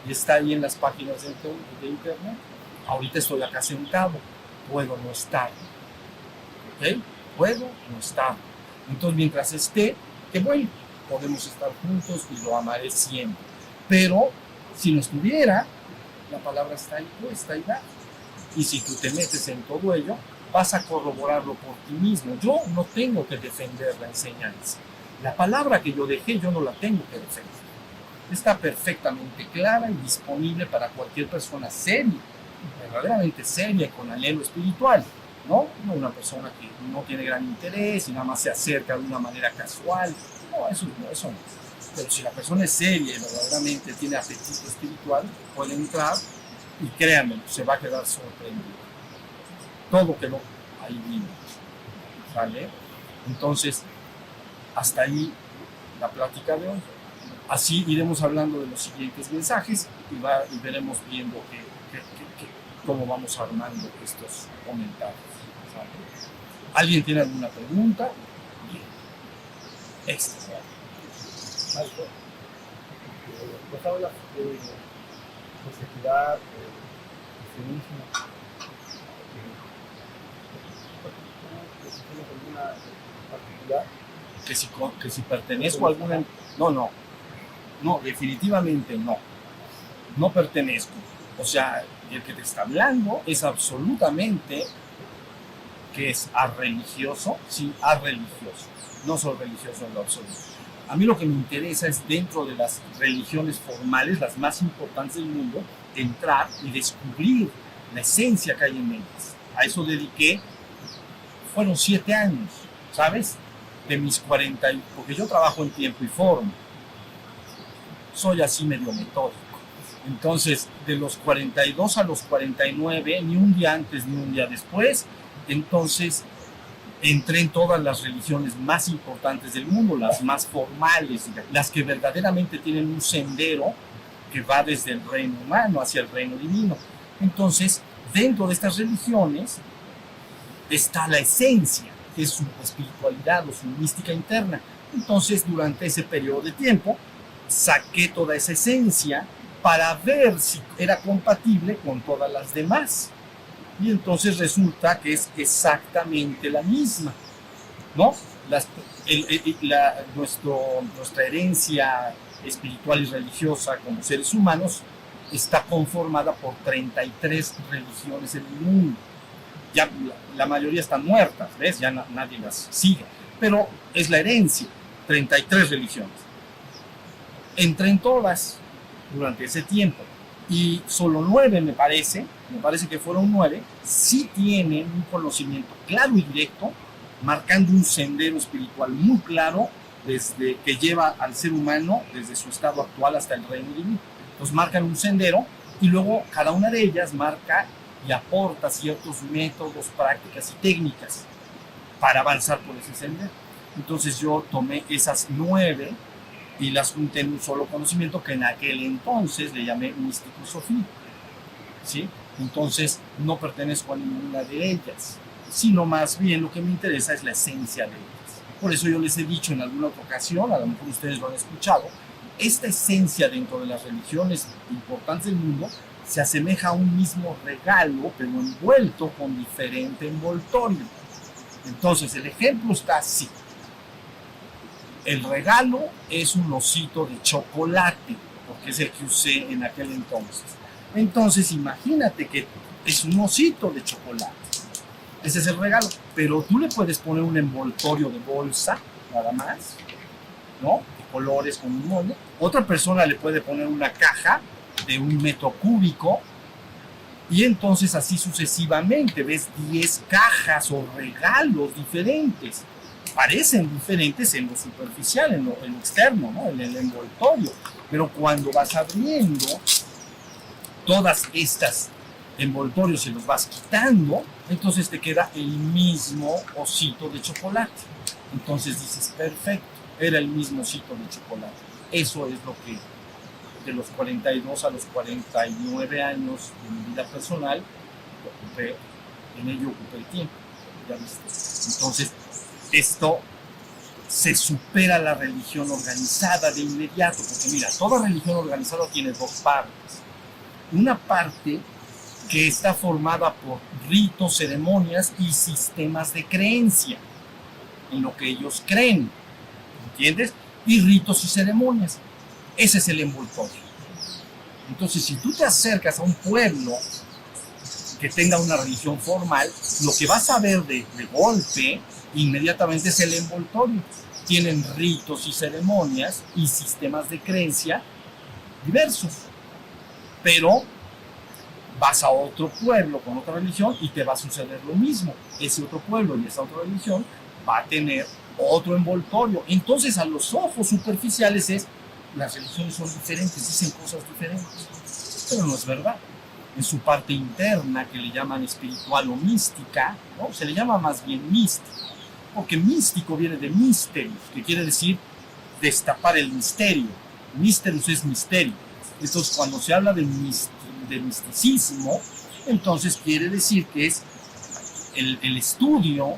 Y está ahí en las páginas de internet. Ahorita estoy acá sentado. Puedo no estar. ¿Ok? Puedo no estar. Entonces mientras esté, que bueno, podemos estar juntos y lo amaré siempre. Pero si no estuviera, la palabra está ahí puesta y da. Y si tú te metes en todo ello, vas a corroborarlo por ti mismo. Yo no tengo que defender la enseñanza. La palabra que yo dejé, yo no la tengo que defender. Está perfectamente clara y disponible para cualquier persona seria, verdaderamente seria y con anhelo espiritual, ¿no? No una persona que no tiene gran interés y nada más se acerca de una manera casual. No, eso no. Pero si la persona es seria y verdaderamente tiene apetito espiritual, puede entrar y créanme, se va a quedar sorprendido. Todo quedó ahí mismo, ¿vale? Entonces, hasta ahí la plática de hoy. Así iremos hablando de los siguientes mensajes y veremos viendo cómo vamos armando estos comentarios, ¿vale? ¿Alguien tiene alguna pregunta? Bien. Extra. Pues hablas de sociedad, feminismo. ¿Alguna particular? Que si pertenezco a alguna... No, definitivamente no. No pertenezco. O sea, el que te está hablando es absolutamente que es arreligioso, sí, arreligioso. No soy religioso en lo absoluto. A mí lo que me interesa es dentro de las religiones formales, las más importantes del mundo, entrar y descubrir la esencia que hay en ellas. A eso dediqué, fueron 7 años, ¿sabes? De mis 40, porque yo trabajo en tiempo y forma. Soy así medio metódico. Entonces, de los 42 a los 49, ni un día antes ni un día después, entonces entré en todas las religiones más importantes del mundo, las más formales, las que verdaderamente tienen un sendero que va desde el reino humano hacia el reino divino. Entonces, dentro de estas religiones está la esencia, que es su espiritualidad o su mística interna. Entonces, durante ese periodo de tiempo, saqué toda esa esencia para ver si era compatible con todas las demás. Y entonces resulta que es exactamente la misma, ¿no? Nuestra herencia espiritual y religiosa como seres humanos está conformada por 33 religiones en el mundo. Ya la mayoría están muertas, ¿ves? Ya nadie las sigue. Pero es la herencia, 33 religiones. Entré en todas durante ese tiempo. Y solo 9 me parece que fueron 9, sí tienen un conocimiento claro y directo, marcando un sendero espiritual muy claro desde que lleva al ser humano desde su estado actual hasta el reino divino. Entonces marcan un sendero y luego cada una de ellas marca y aporta ciertos métodos, prácticas y técnicas para avanzar por ese sendero. Entonces yo tomé esas 9 y las junté en un solo conocimiento que en aquel entonces le llamé místico Sofía, ¿sí? Entonces no pertenezco a ninguna de ellas, sino más bien lo que me interesa es la esencia de ellas. Por eso yo les he dicho en alguna otra ocasión, a lo mejor ustedes lo han escuchado, esta esencia dentro de las religiones importantes del mundo se asemeja a un mismo regalo, pero envuelto con diferente envoltorio. Entonces el ejemplo está así. El regalo es un osito de chocolate, porque es el que usé en aquel entonces. Entonces imagínate que es un osito de chocolate. Ese es el regalo. Pero tú le puedes poner un envoltorio de bolsa, nada más, ¿no? De colores con un molde. Otra persona le puede poner una caja de 1 metro cúbico. Y entonces así sucesivamente ves 10 cajas o regalos diferentes. Parecen diferentes en lo superficial, en lo externo, ¿no? En el envoltorio. Pero cuando vas abriendo todas estas envoltorios y los vas quitando, entonces te queda el mismo osito de chocolate. Entonces dices, perfecto, era el mismo osito de chocolate. Eso es lo que de los 42 a los 49 años de mi vida personal, en ello ocupé el tiempo. ¿Ya viste? Entonces, esto se supera la religión organizada de inmediato, porque mira, toda religión organizada tiene dos partes. Una parte que está formada por ritos, ceremonias y sistemas de creencia, en lo que ellos creen, ¿entiendes? Y ritos y ceremonias. Ese es el envoltorio. Entonces, si tú te acercas a un pueblo que tenga una religión formal, lo que vas a ver de golpe inmediatamente es el envoltorio. Tienen ritos y ceremonias y sistemas de creencia diversos. Pero vas a otro pueblo con otra religión y te va a suceder lo mismo. Ese otro pueblo y esa otra religión va a tener otro envoltorio. Entonces, a los ojos superficiales las religiones son diferentes, dicen cosas diferentes. Pero no es verdad. En su parte interna, que le llaman espiritual o mística, ¿no? Se le llama más bien místico. Porque místico viene de mysterius, que quiere decir destapar el misterio. Mysterius es misterio. Entonces, cuando se habla de misticismo, entonces quiere decir que es el estudio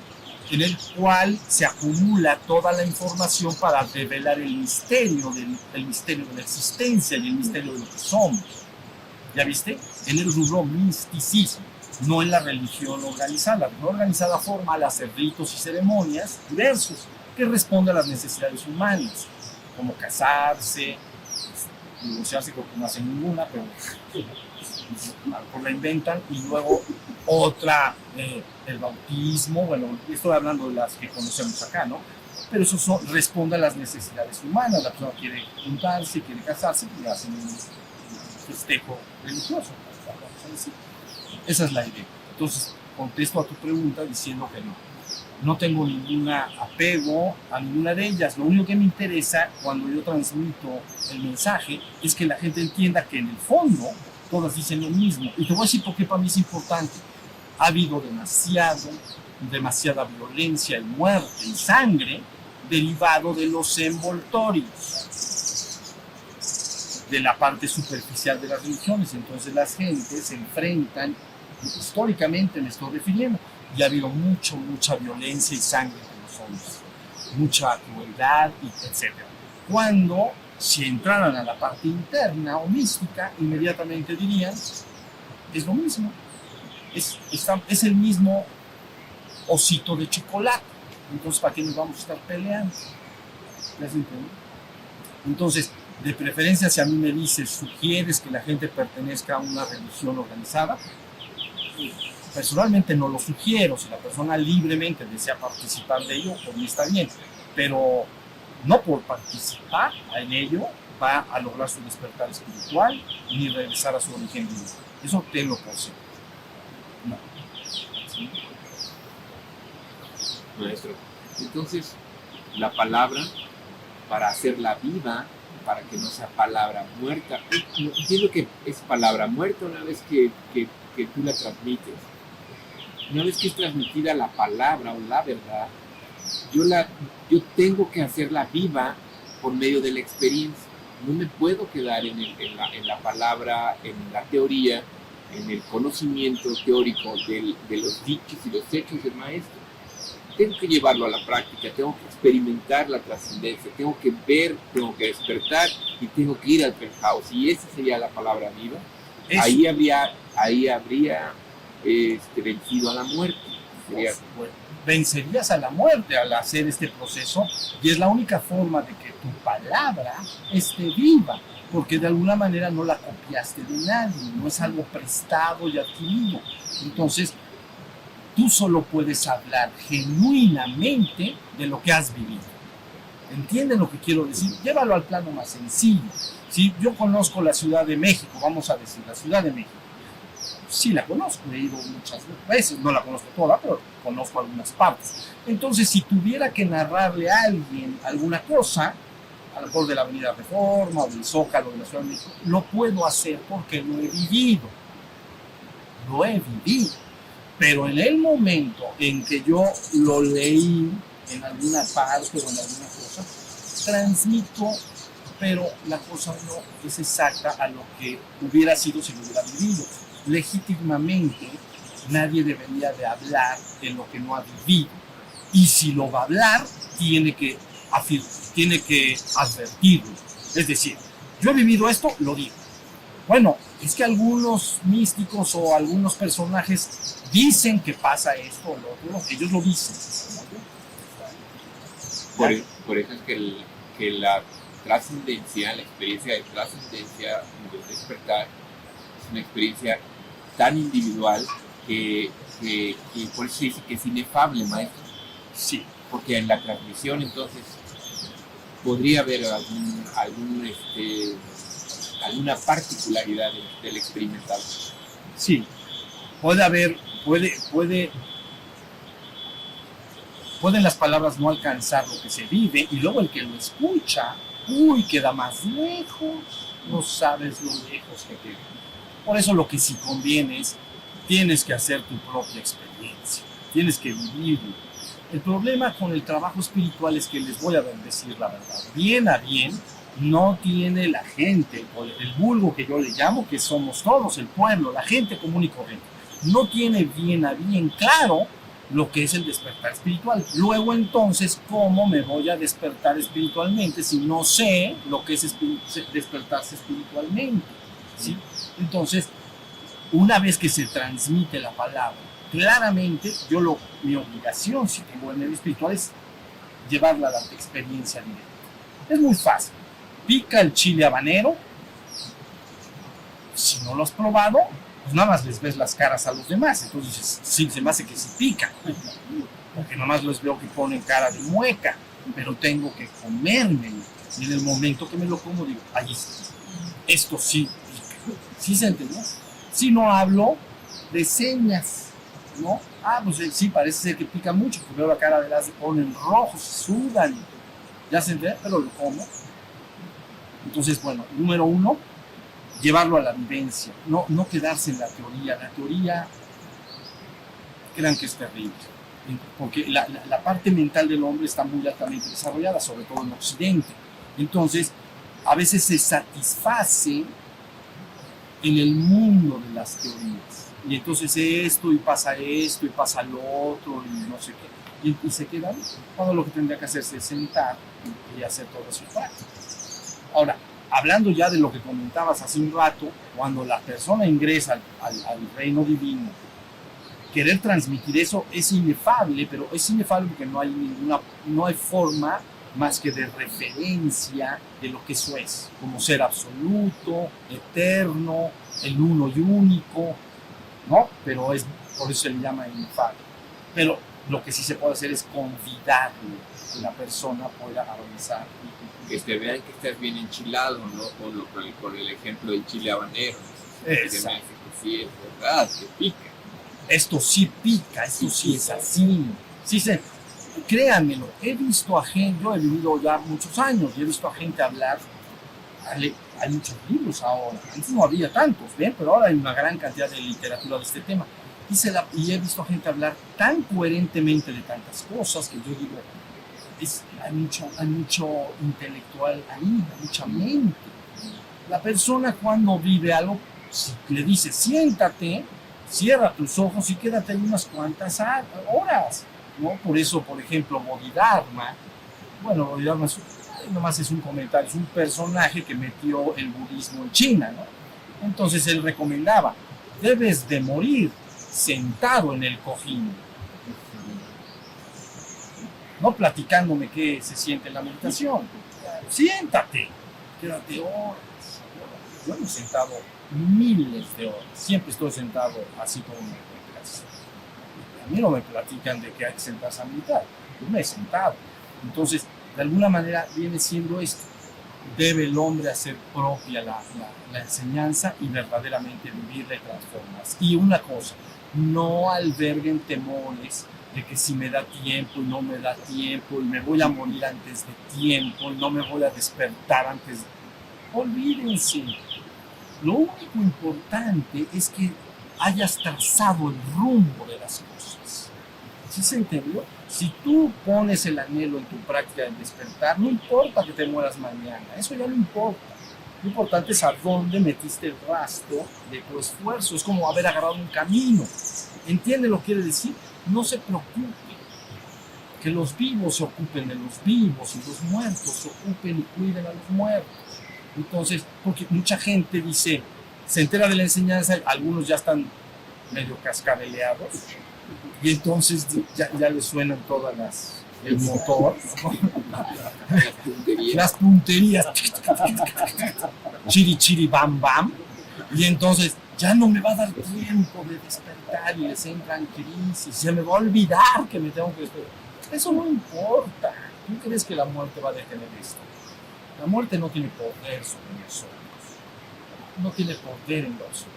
en el cual se acumula toda la información para revelar el misterio misterio de la existencia y el misterio de lo que somos. ¿Ya viste? En el rubro misticismo, no en la religión organizada. La religión organizada formal hace ritos y ceremonias diversos que responden a las necesidades humanas, como casarse, divorciarse, creo que no hacen ninguna, pero a lo mejor la inventan, y luego otra, el bautismo. Bueno, estoy hablando de las que conocemos acá, ¿no? Pero eso responde a las necesidades humanas. La persona quiere juntarse, quiere casarse, y hacen un festejo religioso. Esa es la idea. Entonces, contesto a tu pregunta diciendo que no tengo ningún apego a ninguna de ellas. Lo único que me interesa cuando yo transmito el mensaje es que la gente entienda que en el fondo todas dicen lo mismo. Y te voy a decir por qué para mí es importante. Ha habido demasiada violencia y muerte y sangre derivado de los envoltorios, de la parte superficial de las religiones. Entonces las gentes se enfrentan, históricamente me estoy refiriendo, y ha habido mucha violencia y sangre entre los hombres, mucha crueldad, etc. Cuando, si entraran a la parte interna o mística, inmediatamente dirían, es lo mismo, es el mismo osito de chocolate, entonces ¿para qué nos vamos a estar peleando? ¿Ya se entiende? Entonces, de preferencia, si a mí me dices, sugieres que la gente pertenezca a una religión organizada, personalmente no lo sugiero. Si la persona libremente desea participar de ello, por mí está bien, pero no por participar en ello va a lograr su despertar espiritual ni regresar a su origen divino. Eso tenlo por sí. No. ¿Sí? Maestro, entonces la palabra, para hacerla viva, para que no sea palabra muerta, entiendo que es palabra muerta una vez que tú la transmites. Una vez que es transmitida la palabra o la verdad, yo tengo que hacerla viva por medio de la experiencia. No me puedo quedar en la palabra, en la teoría, en el conocimiento teórico de los dichos y los hechos del maestro, tengo que llevarlo a la práctica, tengo que experimentar la trascendencia, tengo que ver, tengo que despertar y tengo que ir al penthouse. Y esa sería la palabra viva. Eso. Ahí habría vencido a la muerte. Sería, Bueno, vencerías a la muerte al hacer este proceso, y es la única forma de que tu palabra esté viva, porque de alguna manera no la copiaste de nadie, no es algo prestado y adquirido. Entonces, tú solo puedes hablar genuinamente de lo que has vivido. ¿Entienden lo que quiero decir? Llévalo al plano más sencillo. Si yo conozco la Ciudad de México, vamos a decir, la Ciudad de México, sí la conozco, he ido muchas veces, no la conozco toda, pero conozco algunas partes. Entonces, si tuviera que narrarle a alguien alguna cosa, a lo mejor de la Avenida Reforma o del Zócalo de la Ciudad de México, lo puedo hacer porque lo he vivido. Lo he vivido. Pero en el momento en que yo lo leí en alguna parte o en alguna cosa, transmito, pero la cosa no es exacta a lo que hubiera sido si lo hubiera vivido. Legítimamente, nadie debería de hablar de lo que no ha vivido. Y si lo va a hablar, tiene que advertirlo. Es decir, yo he vivido esto, lo digo. Bueno, es que algunos místicos o algunos personajes dicen que pasa esto o lo otro, ellos lo dicen. por eso es que la trascendencia, la experiencia de trascendencia, de despertar, es una experiencia tan individual que por eso se dice que es inefable, maestro. Sí. Porque en la transmisión entonces podría haber alguna particularidad del experimentado. Sí, pueden las palabras no alcanzar lo que se vive, y luego el que lo escucha, queda más lejos, no sabes lo lejos que queda. Por eso lo que sí conviene es, tienes que hacer tu propia experiencia, tienes que vivirlo. El problema con el trabajo espiritual es que les voy a decir la verdad, bien a bien, no tiene la gente, el vulgo que yo le llamo, que somos todos, el pueblo, la gente común y corriente, no tiene bien a bien claro lo que es el despertar espiritual. Luego entonces, ¿cómo me voy a despertar espiritualmente si no sé lo que es despertarse espiritualmente? ¿Sí? Entonces, una vez que se transmite la palabra, claramente, mi obligación, si tengo el medio espiritual, es llevarla a la experiencia directa. Es muy fácil. Pica el chile habanero. Si no lo has probado, pues nada más les ves las caras a los demás. Entonces dices, sí, se me hace que sí pica. Porque nada más les veo que ponen cara de mueca. Pero tengo que comérmelo. Y en el momento que me lo como, digo, ahí está. Esto sí pica. ¿Sí se entendió? Si no hablo de señas, ¿no? Pues sí, parece ser que pica mucho, porque veo la cara de las, se ponen rojos, sudan. Ya se entiende, pero lo como. Entonces, bueno, número 1, llevarlo a la vivencia, no quedarse en la teoría. La teoría, crean que es terrible, porque la parte mental del hombre está muy altamente desarrollada, sobre todo en Occidente. Entonces, a veces se satisface en el mundo de las teorías. Y entonces esto, y pasa lo otro, y no sé qué. Y se quedan cuando lo que tendría que hacerse es sentar y hacer todo su práctica. Ahora, hablando ya de lo que comentabas hace un rato, cuando la persona ingresa al reino divino, querer transmitir eso es inefable, pero es inefable porque no hay forma más que de referencia de lo que eso es, como ser absoluto, eterno, el uno y único, ¿no? Pero por eso se le llama inefable. Pero lo que sí se puede hacer es convidarle que la persona pueda avanzar. Que te vean que estás bien enchilado, ¿no? Con el ejemplo del chile habanero. Exacto. Que sí es verdad, que pica. Esto sí pica, esto sí es así. Créanmelo, yo he vivido ya muchos años y he visto a gente hablar. Hay muchos libros ahora, antes no había tantos, ¿ven? Pero ahora hay una gran cantidad de literatura de este tema. Y he visto a gente hablar tan coherentemente de tantas cosas que yo digo, hay mucho intelectual ahí, mucha mente. La persona cuando vive algo Si le dices, siéntate, cierra tus ojos y quédate ahí unas cuantas horas, ¿no? Por eso, por ejemplo, Bodhidharma, bueno, Bodhidharma nomás es un comentario, es un personaje que metió el budismo en China, ¿no? Entonces él recomendaba, debes de morir sentado en el cojín, no platicándome qué se siente en la meditación. Siéntate, quédate horas. Yo me he sentado miles de horas, siempre estoy sentado así como me encuentras. A mí no me platican de que hay que sentarse a meditar, yo me he sentado. Entonces, de alguna manera viene siendo esto. Debe el hombre hacer propia la enseñanza y verdaderamente vivirla y transformarse. Y una cosa, no alberguen temores de que si me da tiempo y no me da tiempo y me voy a morir antes de tiempo y no me voy a despertar antes de... Olvídense. Lo único importante es que hayas trazado el rumbo de las cosas. ¿Sí se entendió? Si tú pones el anhelo en tu práctica del despertar, no importa que te mueras mañana, eso ya no importa. Lo importante es a dónde metiste el rastro de tu esfuerzo. Es como haber agarrado un camino. ¿Entiende lo que quiere decir? No se preocupe. Que los vivos se ocupen de los vivos y los muertos se ocupen y cuiden a los muertos. Entonces, porque mucha gente dice, se entera de la enseñanza, algunos ya están medio cascabeleados, y entonces ya les suenan todas el motor, las punterías, chiri chiri bam bam, y entonces ya no me va a dar tiempo de despertar y les entran crisis, se me va a olvidar que me tengo que despertar. Eso no importa. ¿Tú crees que la muerte va a detener esto? La muerte no tiene poder sobre nosotros. No tiene poder en nosotros.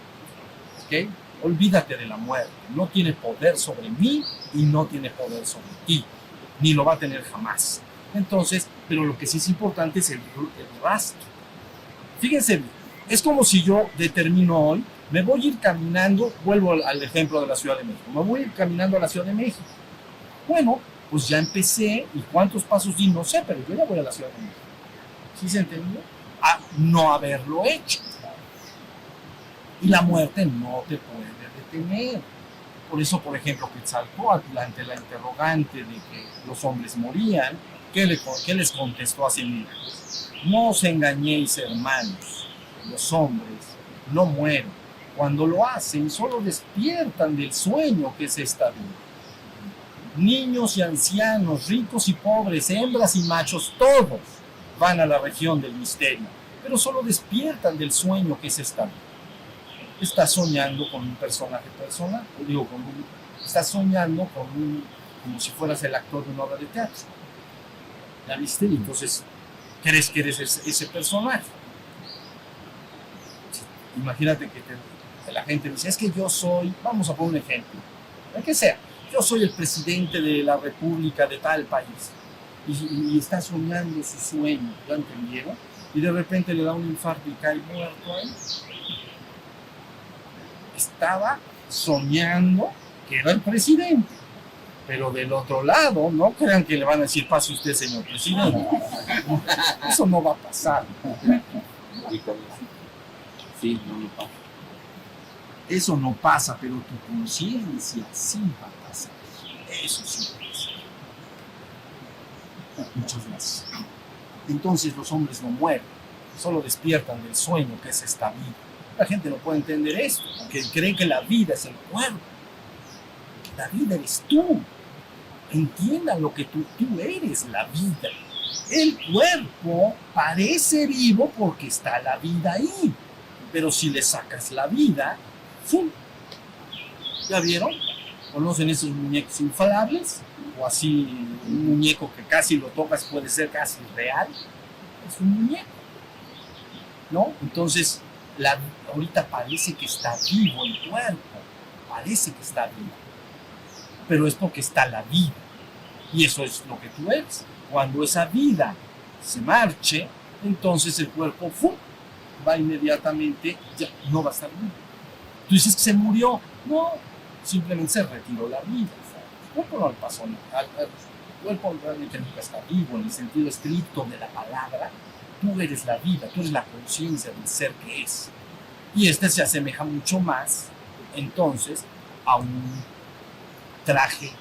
¿Ok? Olvídate de la muerte. No tiene poder sobre mí y no tiene poder sobre ti. Ni lo va a tener jamás. Entonces, pero lo que sí es importante es el rastro. Fíjense, es como si yo determino hoy, me voy a ir caminando, vuelvo al ejemplo de la Ciudad de México, me voy a ir caminando a la Ciudad de México. Bueno, pues ya empecé, y cuántos pasos di, no sé, pero yo ya voy a la Ciudad de México. ¿Sí se entendió? A no haberlo hecho. Y la muerte no te puede detener. Por eso, por ejemplo, Quetzalcóatl, ante la interrogante de que los hombres morían, ¿qué les contestó a sí mismo? No os engañéis, hermanos, los hombres no mueren. Cuando lo hacen, solo despiertan del sueño que es esta vida. Niños y ancianos, ricos y pobres, hembras y machos, todos van a la región del misterio, pero solo despiertan del sueño que es esta vida. Estás soñando con un personaje personal, estás soñando como si fueras el actor de una obra de teatro. ¿La viste? Y entonces crees que eres ese personaje. Imagínate que la gente dice, es que yo soy, vamos a poner un ejemplo, el que sea, yo soy el presidente de la república de tal país, y está soñando su sueño, ¿lo entendieron? Y de repente le da un infarto y cae muerto ahí. Estaba soñando que era el presidente, pero del otro lado, no crean que le van a decir, pase usted, señor presidente. Eso no va a pasar. Sí, no pasa. Eso no pasa, pero tu conciencia sí va a pasar. Eso sí pasa. Muchas gracias. Entonces los hombres no mueren, solo despiertan del sueño que es esta vida. La gente no puede entender esto, porque creen que la vida es el cuerpo. La vida eres tú. Entiendan lo que tú eres, la vida. El cuerpo parece vivo porque está la vida ahí, pero si le sacas la vida, ¡fum! ¿Ya vieron? ¿Conocen esos muñecos inflables? O así, un muñeco que casi lo tocas puede ser casi real. Es un muñeco, ¿no? Entonces, ahorita parece que está vivo el cuerpo, parece que está vivo, pero es porque está la vida, y eso es lo que tú eres. Cuando esa vida se marche, entonces el cuerpo ¡fum! Va inmediatamente, ya no va a estar vivo. Tú dices que se murió, no, simplemente se retiró la vida. El cuerpo no le pasó nada, el cuerpo realmente nunca está vivo en el sentido estricto de la palabra. Tú eres la vida, tú eres la conciencia del ser que es. Y este se asemeja mucho más, entonces, a un traje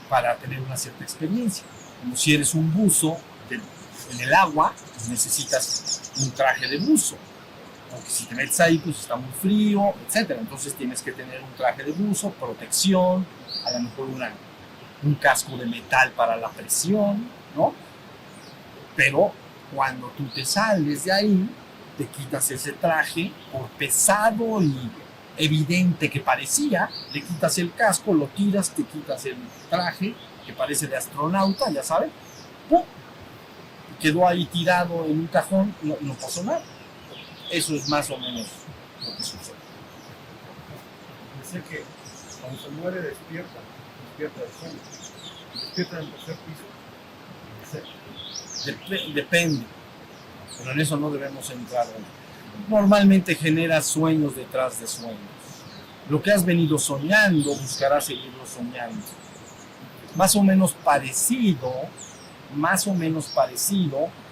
para tener una cierta experiencia. Como si eres un buzo en el agua, pues necesitas un traje de buzo. Porque si te metes ahí, pues está muy frío, etc. Entonces tienes que tener un traje de buzo, protección, a lo mejor un casco de metal para la presión, ¿no? Pero cuando tú te sales de ahí, te quitas ese traje, por pesado y evidente que parecía, le quitas el casco, lo tiras, te quitas el traje, que parece de astronauta, ya sabes, ¡pum! Quedó ahí tirado en un cajón, no pasó nada. Eso es más o menos lo que sucede. Dice que cuando se muere despierta del sueño, despierta en el tercer piso. Depende, pero en eso no debemos entrar hoy. Normalmente genera sueños detrás de sueños. Lo que has venido soñando, buscarás seguirlo soñando. Más o menos parecido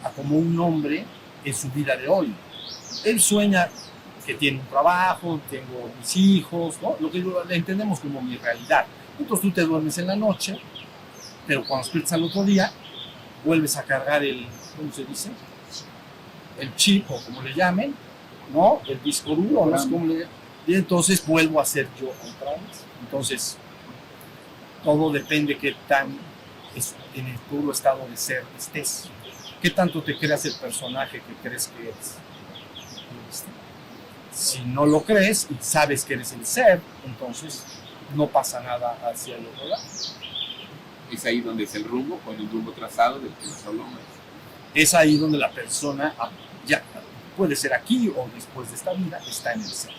a como un hombre en su vida de hoy. Él sueña que tiene un trabajo, tengo mis hijos, ¿no? Lo que le entendemos como mi realidad. Entonces tú te duermes en la noche, pero cuando despiertas al otro día, vuelves a cargar ¿cómo se dice? El chip, o como le llamen, ¿no? El disco duro, no sé cómo le llaman. Y entonces vuelvo a ser yo otra vez. Entonces, todo depende qué tan en el puro estado de ser estés. ¿Qué tanto te creas el personaje que crees que eres? Si no lo crees y sabes que eres el ser, entonces no pasa nada hacia el otro lado. Es ahí donde es el rumbo, con el rumbo trazado del que nos hablamos. Es ahí donde la persona, ya puede ser aquí o después de esta vida, está en el ser.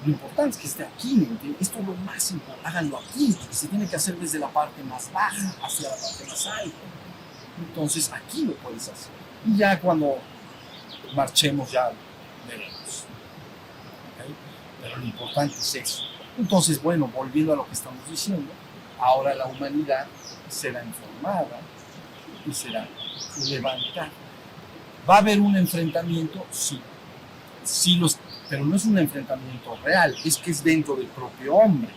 Lo importante es que esté aquí, ¿me entiendes? Esto es lo más importante. Háganlo aquí, porque se tiene que hacer desde la parte más baja hacia la parte más alta. Entonces aquí lo puedes hacer. Y ya cuando marchemos ya veremos. ¿Okay? Pero lo importante es eso. Entonces, bueno, volviendo a lo que estamos diciendo, ahora la humanidad será informada y será levantada. ¿Va a haber un enfrentamiento? Sí. Pero no es un enfrentamiento real, es que es dentro del propio hombre.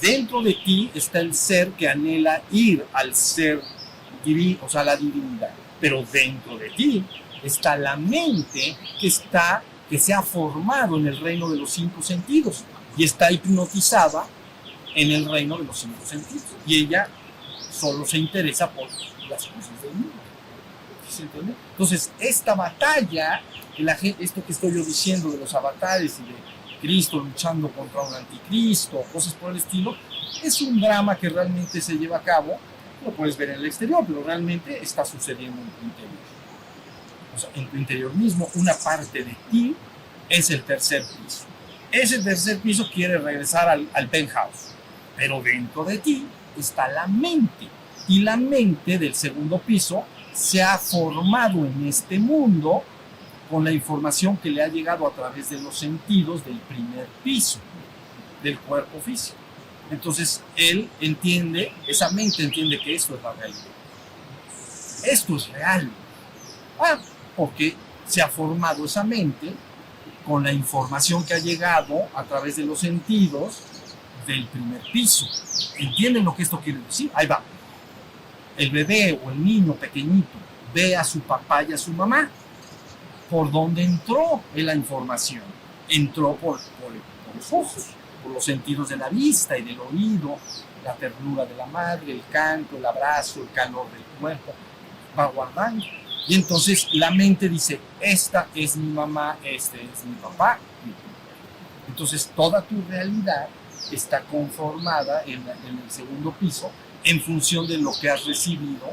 Dentro de ti está el ser que anhela ir al ser divino, o sea, la divinidad. Pero dentro de ti está la mente que se ha formado en el reino de los 5 sentidos y está hipnotizada en el reino de los 5 sentidos. Y ella solo se interesa por las cosas del mundo. ¿Se entiende? Entonces, esta batalla, esto que estoy yo diciendo de los avatares y de Cristo luchando contra un anticristo, cosas por el estilo, es un drama que realmente se lleva a cabo. Lo puedes ver en el exterior, pero realmente está sucediendo en tu interior. O sea, en tu interior mismo, una parte de ti es el tercer piso. Ese tercer piso quiere regresar al penthouse, pero dentro de ti está la mente. Y la mente del segundo piso se ha formado en este mundo con la información que le ha llegado a través de los sentidos del primer piso, del cuerpo físico. Entonces, él entiende, esa mente entiende que esto es la realidad. Esto es real. Porque se ha formado esa mente con la información que ha llegado a través de los sentidos del primer piso. ¿Entienden lo que esto quiere decir? Ahí va. El bebé o el niño pequeñito ve a su papá y a su mamá. ¿Por dónde entró la información? Entró por los ojos, por los sentidos de la vista y del oído, la ternura de la madre, el canto, el abrazo, el calor del cuerpo, va guardando. Y entonces la mente dice, esta es mi mamá, este es mi papá. Entonces toda tu realidad está conformada en el segundo piso en función de lo que has recibido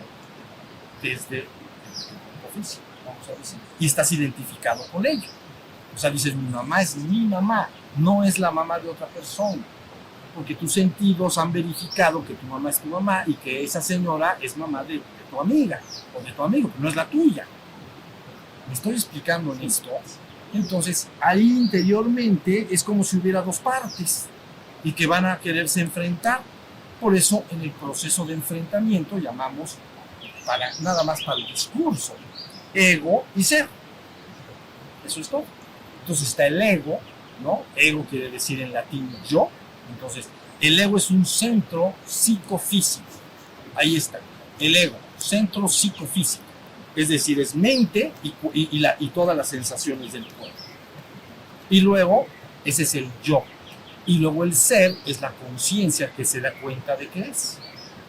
desde el cuerpo físico, vamos a decir. Y estás identificado con ella. O sea, dices, mi mamá es mi mamá, no es la mamá de otra persona. Porque tus sentidos han verificado que tu mamá es tu mamá y que esa señora es mamá de tu amiga o de tu amigo, pero no es la tuya. ¿Me estoy explicando en esto? Entonces, ahí interiormente es como si hubiera dos partes y que van a quererse enfrentar. Por eso, en el proceso de enfrentamiento llamamos, nada más para el discurso, ego y ser. Eso es todo. Entonces está el ego, ¿no? Ego quiere decir en latín yo. Entonces, el ego es un centro psicofísico. Ahí está, el ego, centro psicofísico. Es decir, es mente y todas las sensaciones del cuerpo. Y luego, ese es el yo. Y luego el ser es la conciencia que se da cuenta de que es.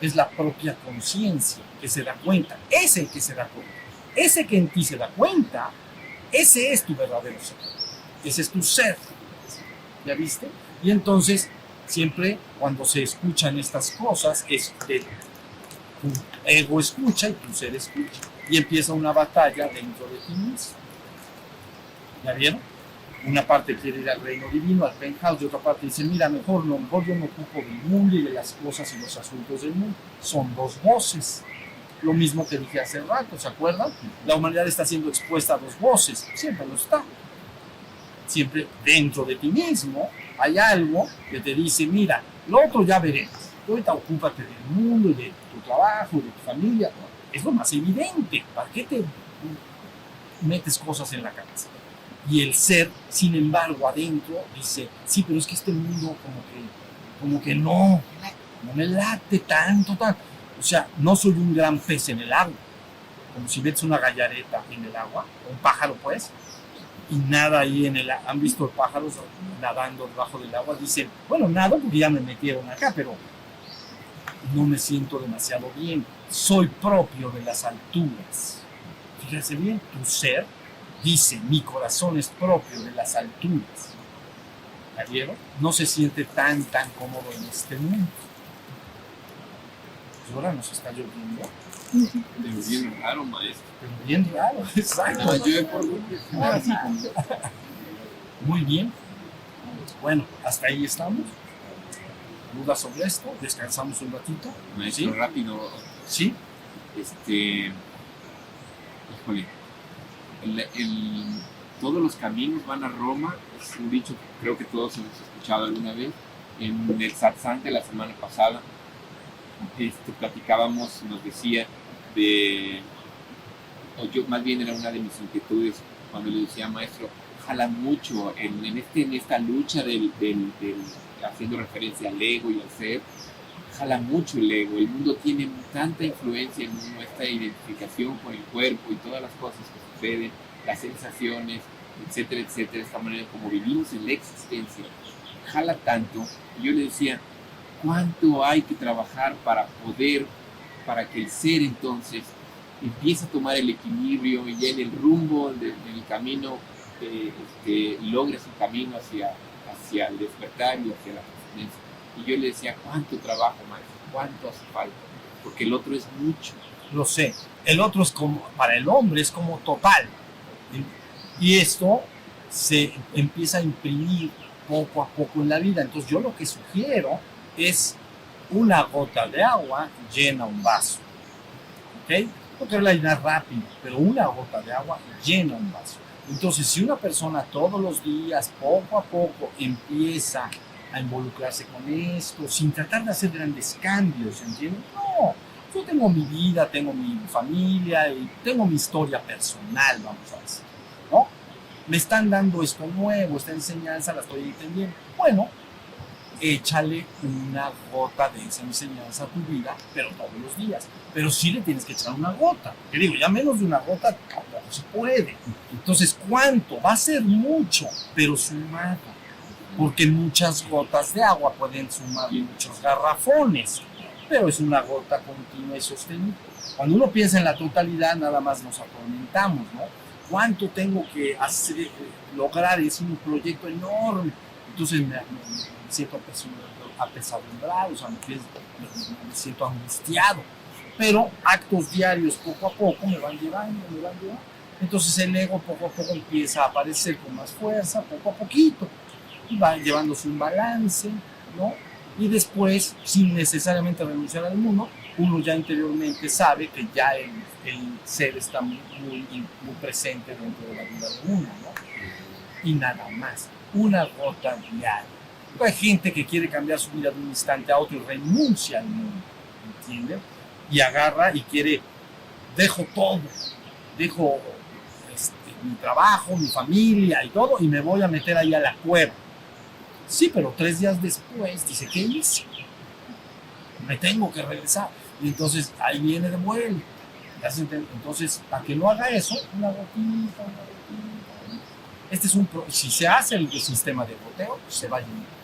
Es la propia conciencia que se da cuenta. Es el que se da cuenta. Ese que en ti se da cuenta, ese es tu verdadero ser. Ese es tu ser. ¿Ya viste? Y entonces, siempre cuando se escuchan estas cosas, es que tu ego escucha y tu ser escucha. Y empieza una batalla dentro de ti mismo. ¿Ya vieron? Una parte quiere ir al reino divino, al penthouse, y otra parte dice, mira, mejor yo me ocupo del mundo y de las cosas y los asuntos del mundo. Son dos voces. Lo mismo que dije hace rato, ¿se acuerdan? La humanidad está siendo expuesta a dos voces, siempre lo está. Siempre dentro de ti mismo hay algo que te dice, mira, lo otro ya veremos. Ahorita ocúpate del mundo y de tu trabajo, de tu familia. Es lo más evidente. ¿Para qué te metes cosas en la cabeza? Y el ser, sin embargo, adentro dice, sí, pero es que este mundo como que no me late tanto. O sea, no soy un gran pez en el agua, como si metes una gallareta en el agua, un pájaro pues, y nada ahí en el agua. ¿Han visto pájaros nadando debajo del agua? Dicen, bueno, nado porque ya me metieron acá, pero no me siento demasiado bien. Soy propio de las alturas. Fíjense bien, tu ser dice, mi corazón es propio de las alturas. ¿Ya vieron? No se siente tan cómodo en este mundo. Pues ahora nos está lloviendo. Es bien raro, maestro. Pero bien raro, exacto. No, yo por Muy bien. Bueno, hasta ahí estamos. ¿Dudas sobre esto? Descansamos un ratito. Maestro, ¿Sí? rápido. ¿Sí? Híjole, todos los caminos van a Roma, es un dicho que creo que todos hemos escuchado alguna vez. En el satsang de la semana pasada platicábamos, nos decía más bien era una de mis inquietudes cuando le decía, maestro, jala mucho en esta lucha del haciendo referencia al ego y al ser, jala mucho el ego. El mundo tiene tanta influencia en uno, esta identificación con el cuerpo y todas las cosas que suceden, las sensaciones, etcétera, etcétera, esta manera como vivimos en la existencia, jala tanto. Y yo le decía, ¿cuánto hay que trabajar para que el ser entonces empiece a tomar el equilibrio y ya en el rumbo del camino logre su camino hacia el despertar y hacia la trascendencia? Y yo le decía, ¿cuánto trabajo, maestro? ¿Cuánto hace falta? Porque el otro es mucho. Lo sé. El otro es como, para el hombre es como total. Y esto se empieza a imprimir poco a poco en la vida. Entonces yo lo que sugiero es una gota de agua llena un vaso. ¿Ok? No te voy a llenar rápido, pero una gota de agua llena un vaso. Entonces, si una persona todos los días, poco a poco, empieza a involucrarse con esto, sin tratar de hacer grandes cambios, ¿entiendes? No, yo tengo mi vida, tengo mi familia y tengo mi historia personal, vamos a decir, ¿no? Me están dando esto nuevo, esta enseñanza la estoy entendiendo. Bueno, échale una gota de esa enseñanza a tu vida, pero todos los días. Pero sí le tienes que echar una gota. Que digo, ya menos de una gota tampoco se puede. Entonces, ¿cuánto? Va a ser mucho, pero sumado. Porque muchas gotas de agua pueden sumar muchos garrafones, pero es una gota continua y sostenida. Cuando uno piensa en la totalidad, nada más nos atormentamos, ¿no? ¿Cuánto tengo que hacer, lograr? Es un proyecto enorme. Entonces me siento apesadumbrado, o sea, me siento angustiado. Pero actos diarios, poco a poco, me van llevando. Entonces el ego poco a poco empieza a aparecer con más fuerza, poco a poquito. Y va llevándose un balance, ¿no? Y después, sin necesariamente renunciar al mundo, uno ya interiormente sabe que ya el ser está muy presente dentro de la vida de uno, ¿no? Y nada más, una gota diaria. Hay gente que quiere cambiar su vida de un instante a otro y renuncia al mundo, ¿entienden? Y agarra y quiere, dejo todo, dejo mi trabajo, mi familia y todo, y me voy a meter ahí a la cueva. Sí, pero 3 días después dice, ¿qué hice? Me tengo que regresar. Y entonces ahí viene de vuelta. ¿Ya se entiende? Entonces, para que no haga eso, una gotita. Este es si se hace el sistema de goteo, se va a llenar.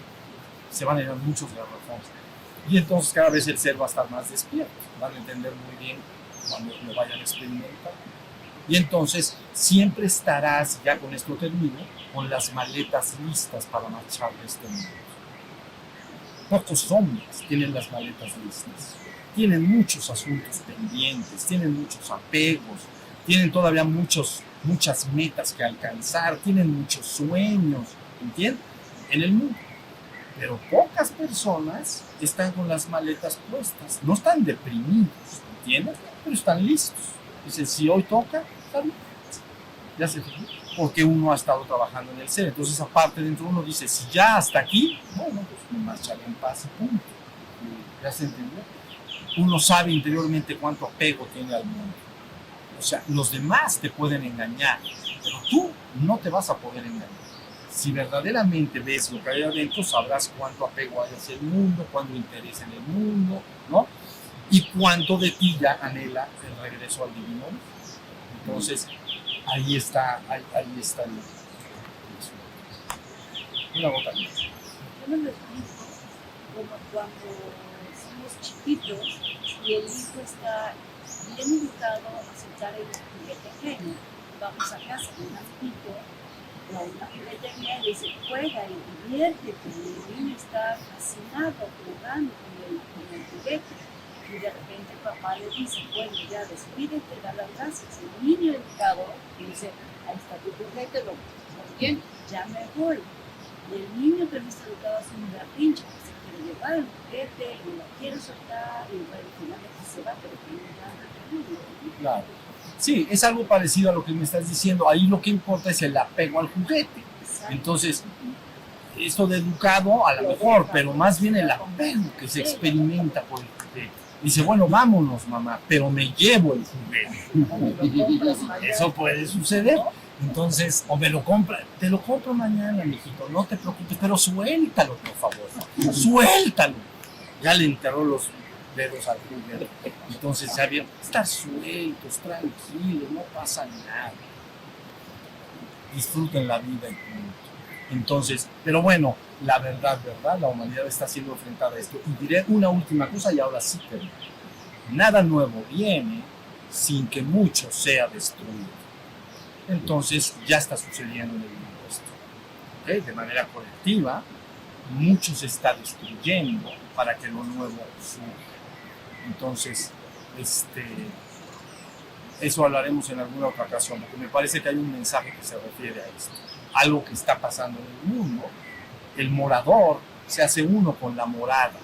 Se van a llenar muchos garrafones. Y entonces cada vez el ser va a estar más despierto. Van a entender muy bien cuando lo vayan a experimentar. Y entonces siempre estarás, ya con esto termino, con las maletas listas para marchar de este mundo. Pocos hombres tienen las maletas listas. Tienen muchos asuntos pendientes, tienen muchos apegos, tienen todavía muchas metas que alcanzar, tienen muchos sueños, ¿entiendes? En el mundo. Pero pocas personas están con las maletas puestas, no están deprimidos, ¿entiendes? Pero están listos. Dicen, si hoy toca, está bien. Ya se fijó. Porque uno ha estado trabajando en el ser. Entonces, aparte dentro uno dice, si ya hasta aquí, bueno, pues me marcharé en paz y punto. ¿Ya se entendió? Uno sabe interiormente cuánto apego tiene al mundo. O sea, los demás te pueden engañar, pero tú no te vas a poder engañar. Si verdaderamente ves lo que hay adentro, sabrás cuánto apego hay hacia el mundo, cuánto interés en el mundo, ¿no? Y cuánto de ti ya anhela el regreso al divino. Entonces, ahí está una gota de leche. Yo me lo explico como cuando somos chiquitos y el hijo está bien educado a soltar el juguete ajeno. Vamos a casa con un amiguito o a una juguete ajena y dice, juega y diviértete. Y el niño está fascinado jugando con el juguete. Y de repente el papá le dice, bueno, ya despídete, da las gracias. El niño educado dice, ahí está tu juguete, lo muy bien, ya me voy. Y el niño que no está educado hace un berrinche, que se quiere llevar el juguete, y lo quiere soltar, y bueno, finalmente se va, pero que no gana. Claro. Sí, es algo parecido a lo que me estás diciendo. Ahí lo que importa es el apego al juguete. Exacto. Entonces, esto de educado a lo mejor, pero más bien el apego que se experimenta por el juguete. Dice, bueno, vámonos, mamá, pero me llevo el juguete. Eso puede suceder. Entonces, o me lo compra, te lo compro mañana, mijito, no te preocupes, pero suéltalo, por favor. Suéltalo. Ya le enterró los dedos al juguete. Entonces, ya bien, estar sueltos, tranquilos, no pasa nada. Disfruten la vida y punto. Entonces, pero bueno, la verdad, la humanidad está siendo enfrentada a esto. Y diré una última cosa y ahora sí termino. Nada nuevo viene sin que mucho sea destruido. Entonces, ya está sucediendo en el mundo esto. ¿Okay? De manera colectiva, mucho se está destruyendo para que lo nuevo surja. Entonces, eso hablaremos en alguna otra ocasión, porque me parece que hay un mensaje que se refiere a esto. Algo que está pasando en el mundo. El morador se hace uno con la morada.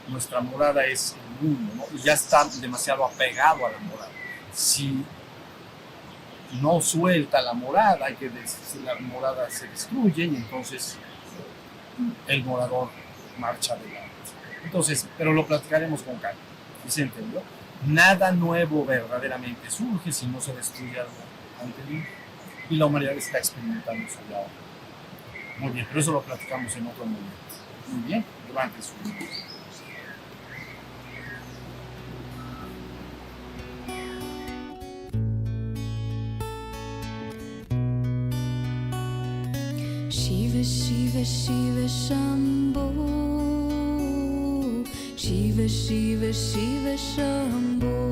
Nuestra morada es el mundo, ¿no? Y ya está demasiado apegado a la morada. Si no suelta la morada, la morada se destruye y entonces el morador marcha adelante. Entonces, pero lo platicaremos con calma. ¿Sí se entendió? Nada nuevo verdaderamente surge si no se destruye algo anterior. Y la humanidad está experimentando eso ya ahora. Muy bien, pero eso lo platicamos en otro momento. Muy bien, levante su mano. Shiva Shiva Shiva Shambho Shiva Shiva Shiva Shambho